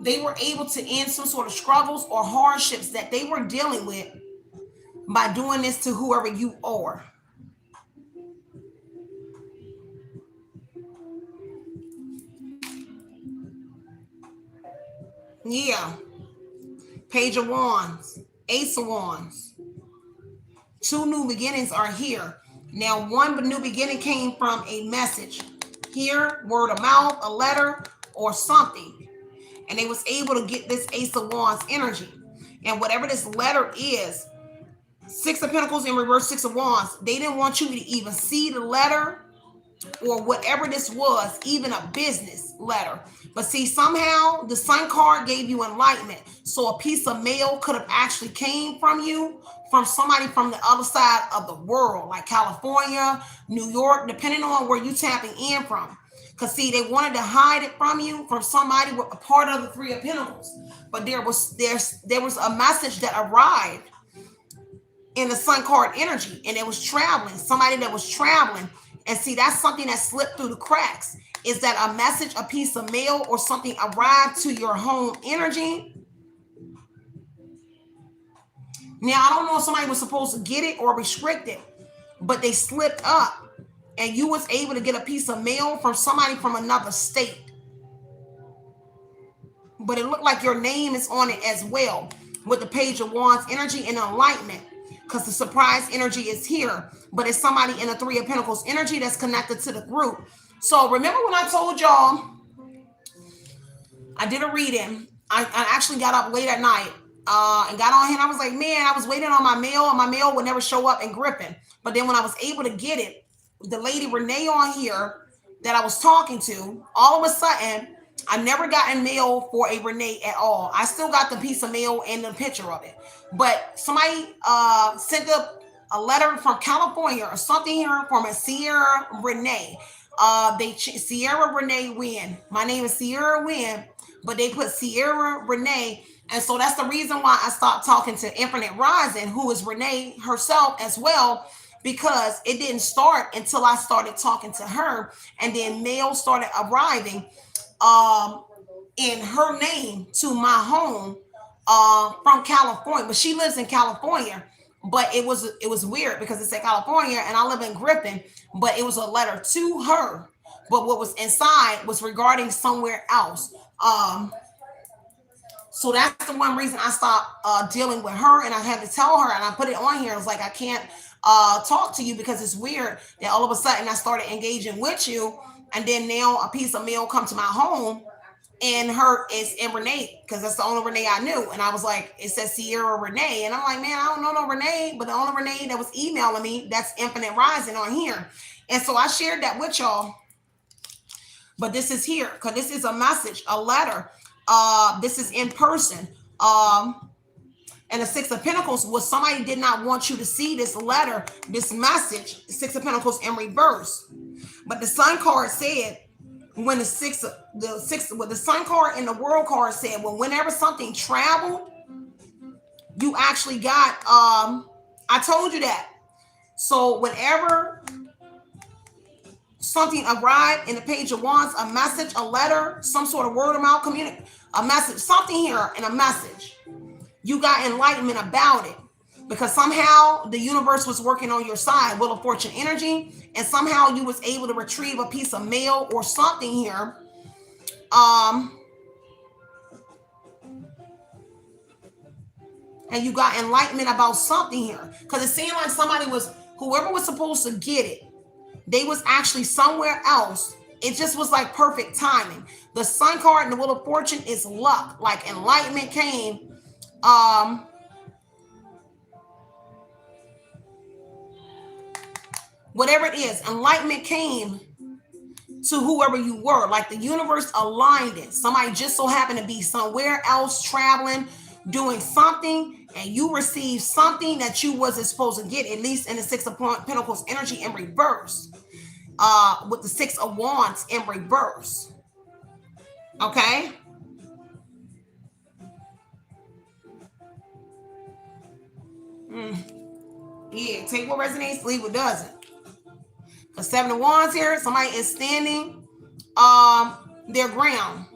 they were able to end some sort of struggles or hardships that they were dealing with by doing this to whoever you are. Yeah. Page of Wands. Ace of Wands. 2 new beginnings are here. Now, one new beginning came from a message here, word of mouth, a letter, or something. And they was able to get this Ace of Wands energy. And whatever this letter is, 6 of Pentacles in reverse, 6 of Wands, they didn't want you to even see the letter or whatever this was, even a business letter. But see, somehow the Sun card gave you enlightenment. So a piece of mail could have actually came from you, from somebody from the other side of the world, like California, New York, depending on where you tapping in from. Because see, they wanted to hide it from you, from somebody with a part of the 3 of Pentacles. But there was a message that arrived in the Sun card energy, and it was traveling, somebody that was traveling. And see, that's something that slipped through the cracks. Is that a message, a piece of mail, or something arrived to your home energy? Now, I don't know if somebody was supposed to get it or restrict it, but they slipped up and you was able to get a piece of mail from somebody from another state. But it looked like your name is on it as well, with the Page of Wands energy and enlightenment, because the surprise energy is here. But it's somebody in the 3 of Pentacles energy that's connected to the group. So remember when I told y'all I did a reading? I actually got up late at night and got on here. And I was like, man, I was waiting on my mail, and my mail would never show up in Griffin. But then when I was able to get it, the lady Renee on here that I was talking to, all of a sudden, I never gotten mail for a Renee at all. I still got the piece of mail and the picture of it. But somebody sent up a letter from California or something here from a Sierra Renee. Sierra Renee Wynn. My name is Sierra Wynn, but they put Sierra Renee. And so that's the reason why I stopped talking to Infinite Rising, who is Renee herself as well, because it didn't start until I started talking to her. And then mail started arriving in her name to my home from California. But she lives in California. But it was weird because it said California and I live in Griffin, but it was a letter to her. But what was inside was regarding somewhere else. So that's the one reason I stopped dealing with her, and I had to tell her, and I put it on here. I was like, I can't talk to you because it's weird that all of a sudden I started engaging with you, and then now a piece of mail come to my home, and her is in Renee, because that's the only Renee I knew. And I was like, it says Sierra Renee. And I'm like, man, I don't know no Renee, but the only Renee that was emailing me, that's Infinite Rising on here. And so I shared that with y'all. But this is here, because this is a message, a letter. This is in person. And the 6 of Pentacles was somebody did not want you to see this letter, this message, the 6 of Pentacles in reverse. But the Sun card said, when the Sun card and the World card said, well, whenever something traveled, you actually got, I told you that. So whenever something arrived in the Page of Wands, a message, a letter, some sort of word of mouth community, a message, something here and a message, you got enlightenment about it. Because somehow the universe was working on your side, Wheel of Fortune energy, and somehow you was able to retrieve a piece of mail or something here. And you got enlightenment about something here. Because it seemed like whoever was supposed to get it, they was actually somewhere else. It just was like perfect timing. The Sun card and the Wheel of Fortune is luck. Like enlightenment came. Whatever it is, enlightenment came to whoever you were. Like the universe aligned it. Somebody just so happened to be somewhere else traveling, doing something, and you received something that you wasn't supposed to get, at least in the 6 of Pentacles energy in reverse. With the 6 of Wands in reverse. Okay? Yeah, take what resonates, leave what doesn't. The 7 of Wands here, somebody is standing their ground.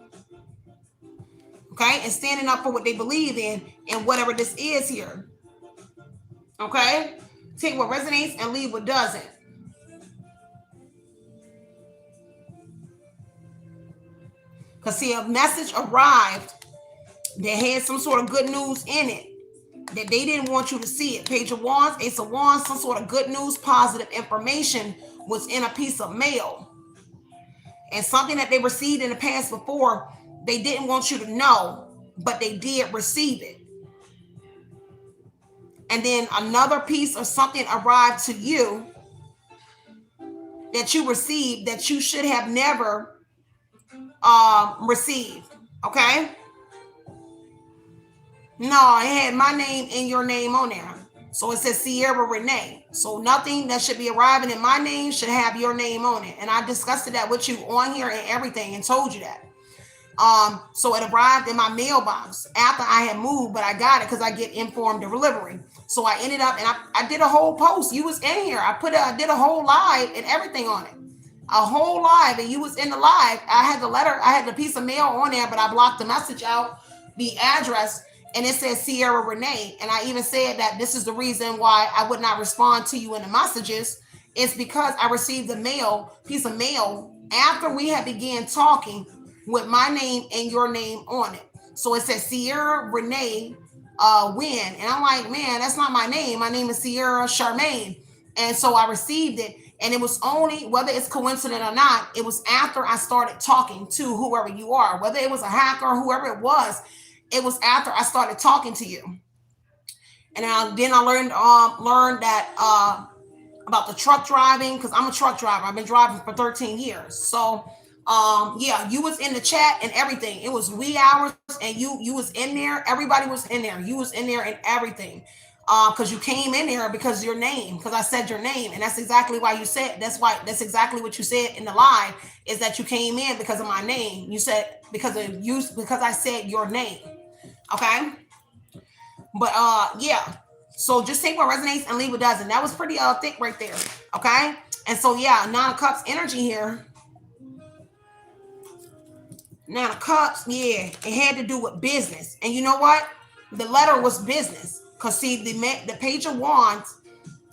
Okay? And standing up for what they believe in and whatever this is here. Okay? Take what resonates and leave what doesn't. Because see, a message arrived that had some sort of good news in it. that they didn't want you to see it. Page of Wands, Ace of Wands, some sort of good news, positive information was in a piece of mail. And something that they received in the past before, they didn't want you to know, but they did receive it. And then another piece of something arrived to you that you received that you should have never received. Okay? No, it had my name and your name on there. So it says Sierra Renee. So nothing that should be arriving in my name should have your name on it. And I discussed that with you on here and everything and told you that. So it arrived in my mailbox after I had moved, but I got it because I get informed delivery. So I ended up, and I did a whole post. You was in here. I did a whole live and everything on it. A whole live, and you was in the live. I had the letter, I had the piece of mail on there, but I blocked the message out, the address, and it says Sierra Renee. And I even said that this is the reason why I would not respond to you in the messages. It's because I received the piece of mail after we had began talking with my name and your name on it. So it says Sierra Renee Win. And I'm like, man, that's not my name. My name is Sierra Charmaine. And so I received it. And it was only, whether it's coincident or not, it was after I started talking to whoever you are, whether it was a hacker or whoever it was after I started talking to you. And then I learned that about the truck driving, because I'm a truck driver. I've been driving for 13 years. So yeah, you was in the chat and everything. It was wee hours, and you was in there. Everybody was in there. You was in there and everything. Because you came in there because your name, because I said your name, and that's exactly why you said. That's exactly what you said in the live, is that you came in because of my name. You said because I said your name. Okay. But yeah. So just take what resonates and leave what doesn't. That was pretty thick right there. Okay. And so yeah, Nine of Cups energy here. Nine of Cups, yeah, it had to do with business. And you know what? The letter was business. Because see, the Page of Wands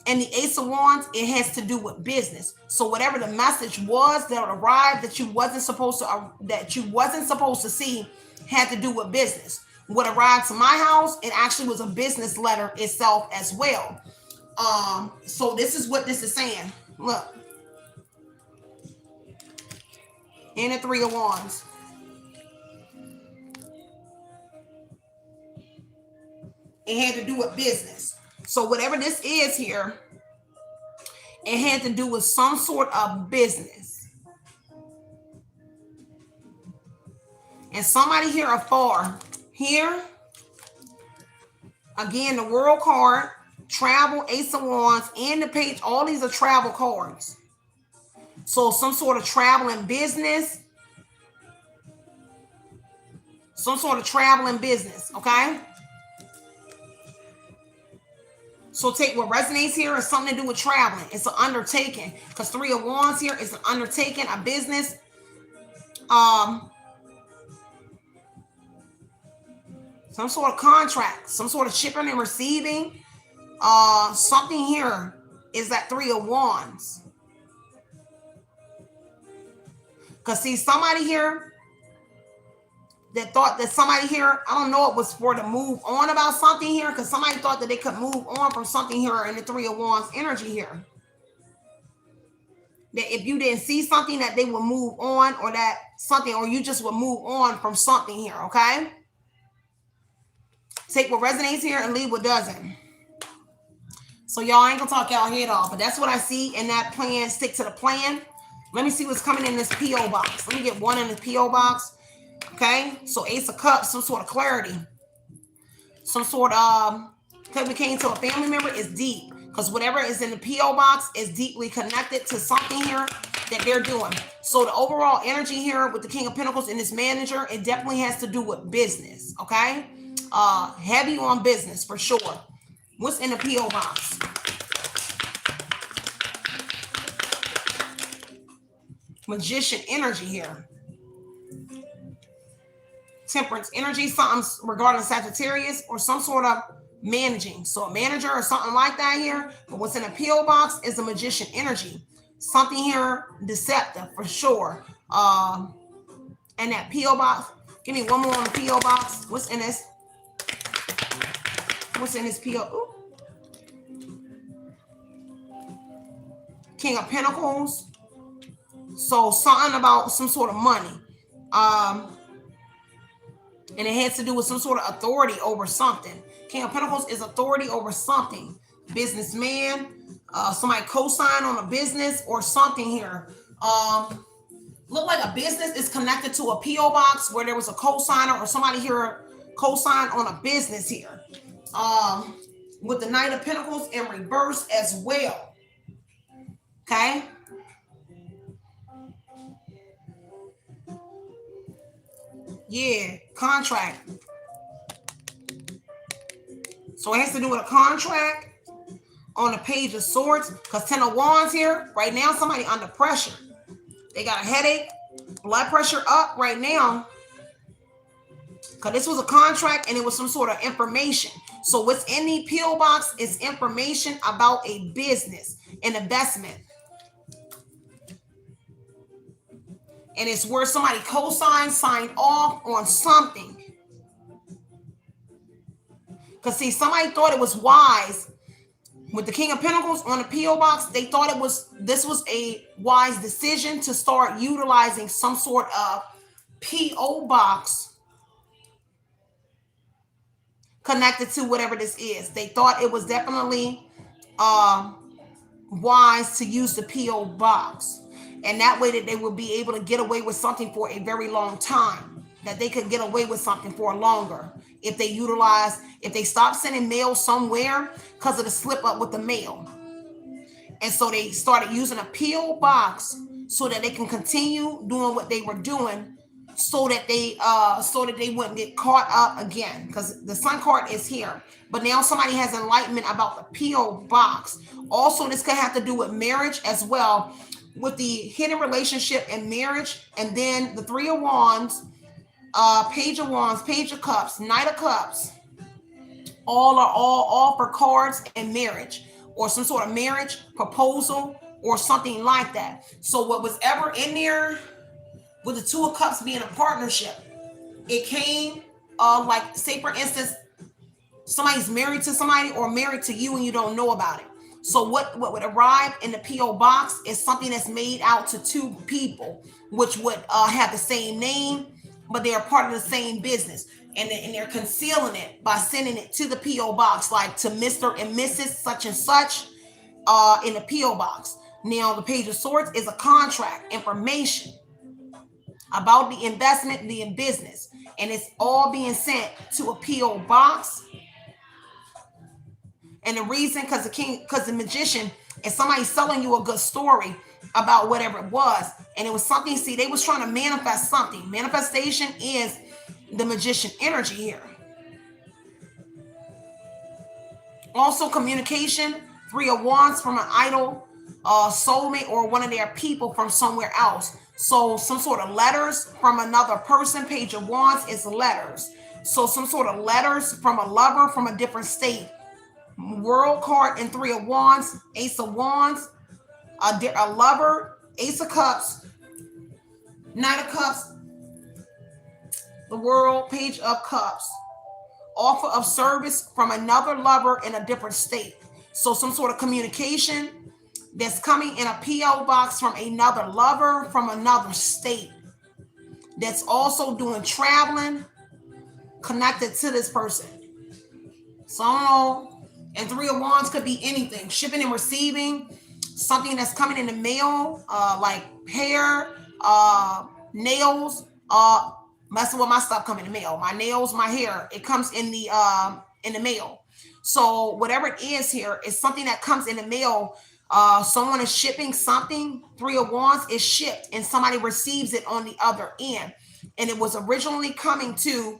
and the Ace of Wands, it has to do with business. So whatever the message was that arrived that you wasn't supposed to see had to do with business. What arrived to my house, it actually was a business letter itself as well. So this is what this is saying. Look. And the Three of Wands. It had to do with business. So whatever this is here, it had to do with some sort of business. And somebody here afar, here, again, the World card, travel, Ace of Wands, and the Page, all these are travel cards. So some sort of traveling business. Some sort of traveling business, okay? So take what resonates here is something to do with traveling. It's an undertaking. Because Three of Wands here is an undertaking, a business. Some sort of contract, some sort of shipping and receiving. Something here is that Three of Wands. Because see, somebody here that thought that somebody here, I don't know, it was for to move on about something here, because somebody thought that they could move on from something here in the Three of Wands energy here. That if you didn't see something, that they would move on, or that something, or you just would move on from something here, okay? Take what resonates here and leave what doesn't. So y'all ain't gonna talk y'all head off, but that's what I see in that plan. Stick to the plan. Let me see what's coming in this P.O. box. Let me get one in the P.O. box. Okay, so Ace of Cups, some sort of clarity. Some sort of, because we came to a family member, is deep. Because whatever is in the P.O. box is deeply connected to something here that they're doing. So the overall energy here with the King of Pentacles and this manager, it definitely has to do with business, okay? Heavy on business for sure. What's in the P.O. box? Magician energy here. Temperance energy, something regarding Sagittarius or some sort of managing. So a manager or something like that here. But what's in a P.O. box is a magician energy. Something here deceptive for sure. And that P.O. box, give me one more on the P.O. box. What's in this? What's in his P.O.? Ooh. King of Pentacles. So something about some sort of money. And it has to do with some sort of authority over something. King of Pentacles is authority over something. Businessman, somebody co-sign on a business or something here. Look like a business is connected to a P.O. box where there was a co-signer or somebody here co-sign on a business here. With the Knight of Pentacles in reverse as well. Okay. Yeah, contract. So it has to do with a contract on the Page of Swords. Because 10 of Wands here, right now, somebody under pressure. They got a headache, blood pressure up right now. Because this was a contract and it was some sort of information. So what's in the P.O. box is information about a business, an investment. And it's where somebody co-signed, signed off on something. Because see, somebody thought it was wise. With the King of Pentacles on the P.O. box, they thought this was a wise decision to start utilizing some sort of P.O. box connected to whatever this is. They thought it was definitely wise to use the P.O. box. And that way that they would be able to get away with something for a very long time. That they could get away with something for longer. If they stop sending mail somewhere because of the slip up with the mail. And so they started using a P.O. box so that they can continue doing what they were doing so that they wouldn't get caught up again. Because the Sun card is here. But now somebody has enlightenment about the P.O. box. Also, this could have to do with marriage as well. With the hidden relationship and marriage. And then the Three of Wands. Page of Wands, Page of Cups, Knight of Cups, all for cards and marriage or some sort of marriage proposal or something like that. So what was ever in there with the Two of Cups being a partnership, it came like, say for instance, somebody's married to somebody or married to you and you don't know about it. So what would arrive in the P.O. box is something that's made out to two people, which would have the same name, but they are part of the same business, and they're concealing it by sending it to the P.O. box, like to Mr. and Mrs. such and such in the P.O. box. Now, the Page of Swords is a contract, information about the investment, the business, and it's all being sent to a P.O. box. And the reason, because the magician is somebody selling you a good story about whatever it was, and it was something. See, they was trying to manifest something. Manifestation is the magician energy here. Also, communication. Three of Wands from an idol, soulmate, or one of their people from somewhere else. So some sort of letters from another person. Page of Wands is letters. So some sort of letters from a lover from a different state. World card and Three of Wands, Ace of Wands, a lover, Ace of Cups, Knight of Cups, the World, Page of Cups, offer of service from another lover in a different state. So some sort of communication that's coming in a P.O. box from another lover from another state that's also doing traveling connected to this person. So I don't know. And Three of Wands could be anything. Shipping and receiving. Something that's coming in the mail. Like hair. Nails. Messing with my stuff coming in the mail. My nails, my hair. It comes in the mail. So whatever it is here is something that comes in the mail. Someone is shipping something. Three of Wands is shipped. And somebody receives it on the other end. And it was originally coming to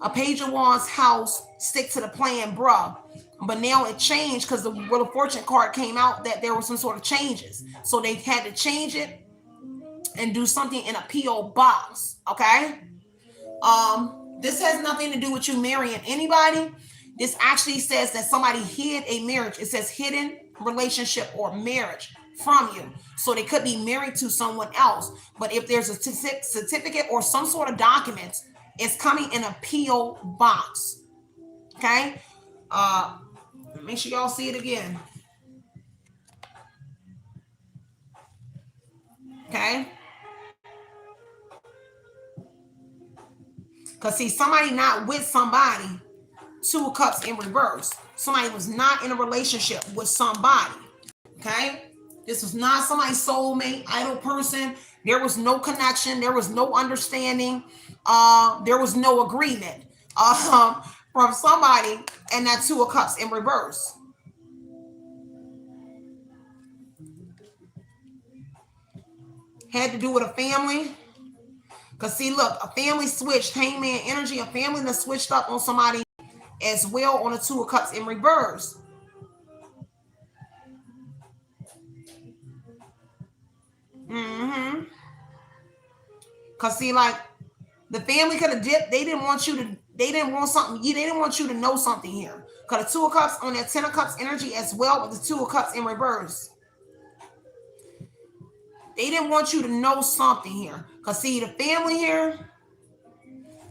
a Page of Wands house. Stick to the plan, bruh. But now it changed because the Wheel of Fortune card came out that there were some sort of changes. So they had to change it and do something in a P.O. box. Okay? This has nothing to do with you marrying anybody. This actually says that somebody hid a marriage. It says hidden relationship or marriage from you. So they could be married to someone else. But if there's a certificate or some sort of documents, it's coming in a P.O. box. Okay? Make sure y'all see it again. Okay. Because see, somebody not with somebody, 2 of Cups in reverse. Somebody was not in a relationship with somebody. Okay. This was not somebody's soulmate, idol person. There was no connection. There was no understanding. There was no agreement from somebody, and that 2 of Cups in reverse. Had to do with a family. Because see, look, a family switched, hangman energy, a family that switched up on somebody as well on the 2 of Cups in reverse. Because see, like, the family could have dipped. They didn't want you to, they didn't want something, they didn't want you to know something here. Because the 2 of Cups on that 10 of Cups energy as well with the 2 of Cups in reverse. They didn't want you to know something here. Because see, the family here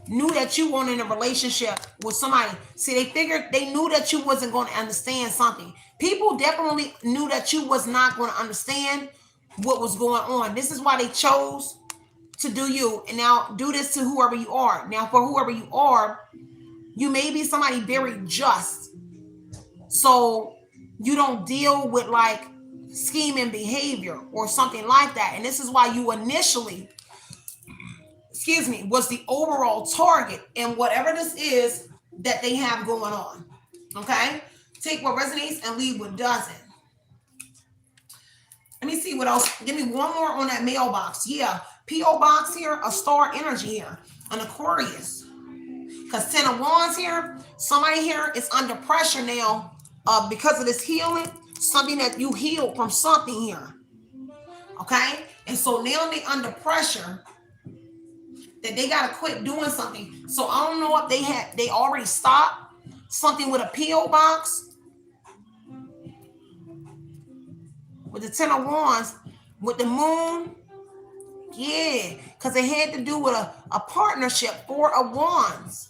knew that you weren't in a relationship with somebody. See, they figured, they knew that you wasn't going to understand something. People definitely knew that you was not going to understand what was going on. This is why they chose to do you. And now do this to whoever you are. Now, for whoever you are, you may be somebody very just. So you don't deal with like scheming behavior or something like that. And this is why you initially, was the overall target in whatever this is that they have going on. Okay? Take what resonates and leave what doesn't. Let me see what else. Give me one more on that mailbox. Yeah. P.O. box here, a star energy here, an Aquarius. Because 10 of Wands here, somebody here is under pressure now because of this healing, something that you healed from something here. Okay? And so now they under pressure that they got to quit doing something. So I don't know if they already stopped something with a P.O. box. With the 10 of Wands, with the moon. Yeah, because it had to do with a partnership, 4 of Wands.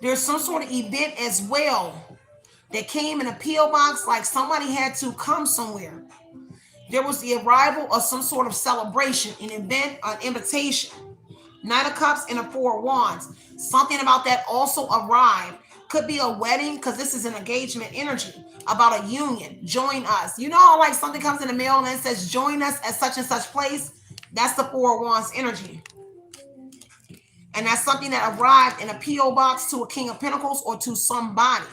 There's some sort of event as well that came in a P.O. box, like somebody had to come somewhere. There was the arrival of some sort of celebration, an event, an invitation. 9 of Cups and a 4 of Wands. Something about that also arrived. Could be a wedding, because this is an engagement energy about a union. Join us. You know how like something comes in the mail and it says join us at such and such place? That's the 4 of Wands energy. And that's something that arrived in a P.O. box to a King of Pentacles or to somebody.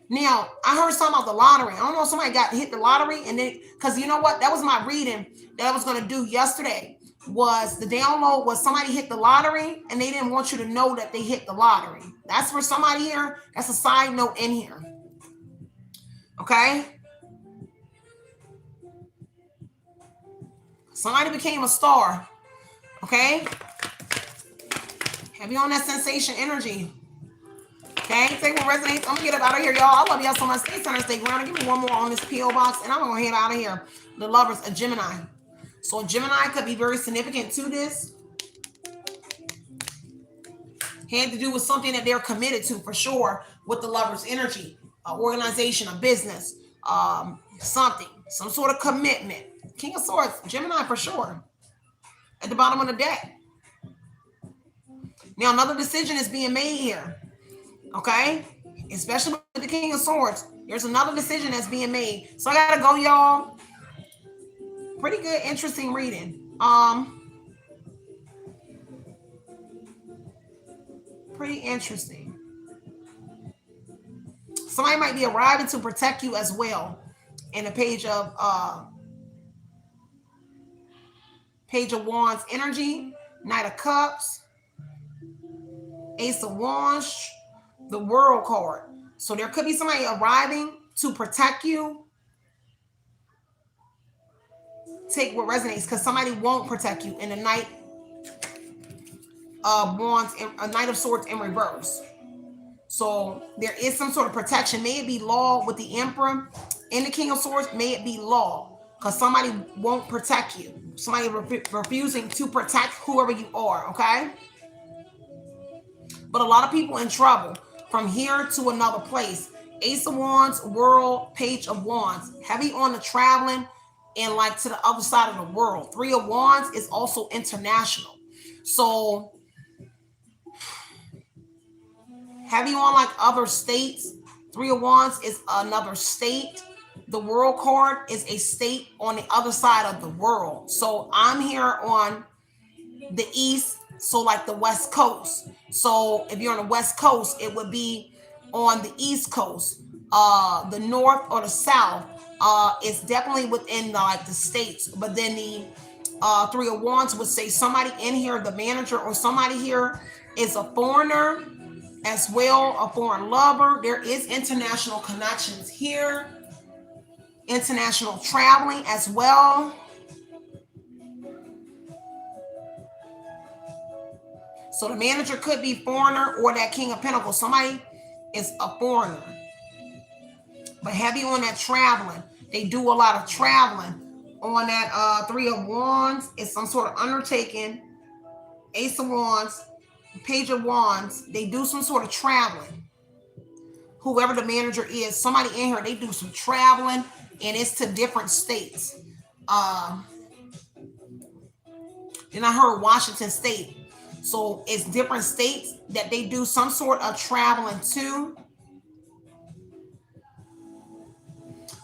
Now, I heard something about the lottery. I don't know if somebody got hit the lottery, and then, because you know what? That was my reading that I was going to do yesterday. Was the download was somebody hit the lottery and they didn't want you to know that they hit the lottery. That's for somebody here. That's a side note in here. Okay. Somebody became a star. Okay. Have you on that sensation energy? Okay. Take what resonates. I'm gonna get up out of here, y'all. I love y'all so much. Stay centered, stay grounded. Give me one more on this P.O. box and I'm gonna head out of here. The Lovers, a Gemini. So a Gemini could be very significant to this. Had to do with something that they're committed to for sure with the Lovers energy, an organization, a business, something, some sort of commitment. King of Swords, Gemini for sure. At the bottom of the deck. Now another decision is being made here. Okay? Especially with the King of Swords. There's another decision that's being made. So I gotta go, y'all. Pretty good, interesting reading. Pretty interesting. Somebody might be arriving to protect you as well. In a Page of Wands energy, Knight of Cups, Ace of Wands, the World card. So there could be somebody arriving to protect you. Take what resonates, because somebody won't protect you in the Knight of Wands, a Knight of Swords in reverse. So there is some sort of protection. May it be law with the Emperor and the King of Swords. May it be law, because somebody won't protect you. Somebody refusing to protect whoever you are, okay? But a lot of people in trouble from here to another place. Ace of Wands, World, Page of Wands. Heavy on the traveling and like to the other side of the world. Three of Wands is also international. So heavy on like other states. Three of Wands is another state. The World card is a state on the other side of the world. So I'm here on the east, so like the west coast. So if you're on the west coast, it would be on the east coast. The north or the south is definitely within like the states. But then the Three of Wands would say somebody in here, the manager or somebody here is a foreigner as well, a foreign lover. There is international connections here, international traveling as well. So the manager could be foreigner or that King of Pentacles. Somebody is a foreigner. But heavy on that traveling. They do a lot of traveling. On that Three of Wands, it's some sort of undertaking. Ace of Wands, Page of Wands. They do some sort of traveling. Whoever the manager is, somebody in here, they do some traveling. And it's to different states. Then I heard Washington State. So it's different states that they do some sort of traveling to,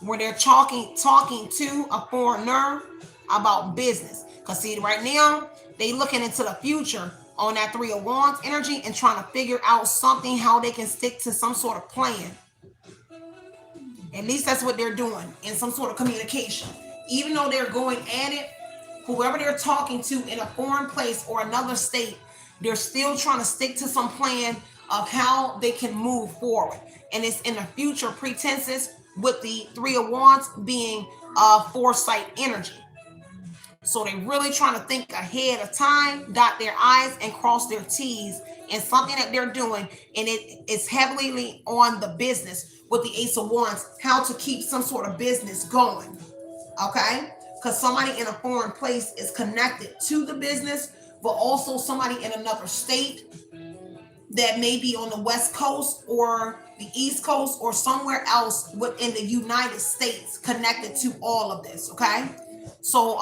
where they're talking to a foreigner about business. Because see, right now, they looking into the future on that Three of Wands energy and trying to figure out something, how they can stick to some sort of plan. At least that's what they're doing in some sort of communication. Even though they're going at it, whoever they're talking to in a foreign place or another state, they're still trying to stick to some plan of how they can move forward. And it's in the future pretenses, with the Three of Wands being foresight energy. So they're really trying to think ahead of time, dot their I's and cross their T's, and something that they're doing. And it is heavily on the business with the Ace of Wands, how to keep some sort of business going. Okay? Because somebody in a foreign place is connected to the business, but also somebody in another state that may be on the West Coast or the East Coast or somewhere else within the United States connected to all of this, okay? So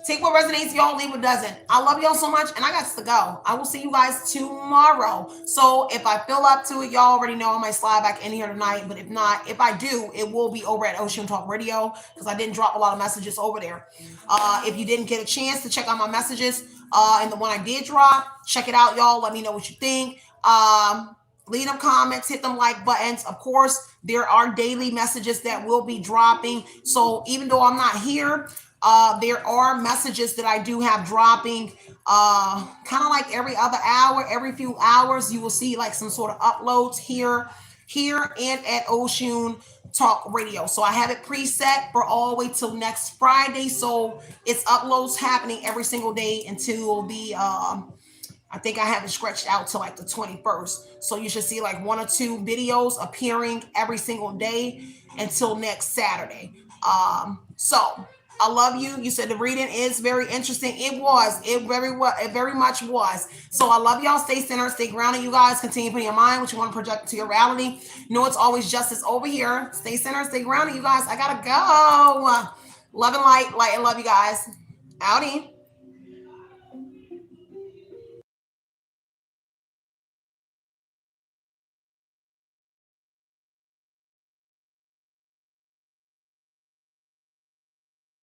take what resonates, y'all, leave what doesn't. I love y'all so much, and I got to go. I will see you guys tomorrow. So if I feel up to it, y'all already know I might slide back in here tonight, but if not, if I do, it will be over at Oshun Talk Radio, because I didn't drop a lot of messages over there. If you didn't get a chance to check out my messages, and the one I did drop, check it out, y'all. Let me know what you think. Leave them comments, hit them like buttons. Of course, there are daily messages that will be dropping. So even though I'm not here, there are messages that I do have dropping, kind of like every other hour, every few hours. You will see like some sort of uploads here and at Oshun Talk Radio. So I have it preset for all the way till next Friday. So it's uploads happening every single day until the I think I have it stretched out to like the 21st. So you should see like 1 or 2 videos appearing every single day until next Saturday. So I love you. You said the reading is very interesting. It was. It very much was. So I love y'all. Stay centered. Stay grounded, you guys. Continue putting your mind what you want to project to your reality. Know it's always justice over here. Stay centered. Stay grounded, you guys. I gotta go. Love and light. Light and love, you guys. Outie.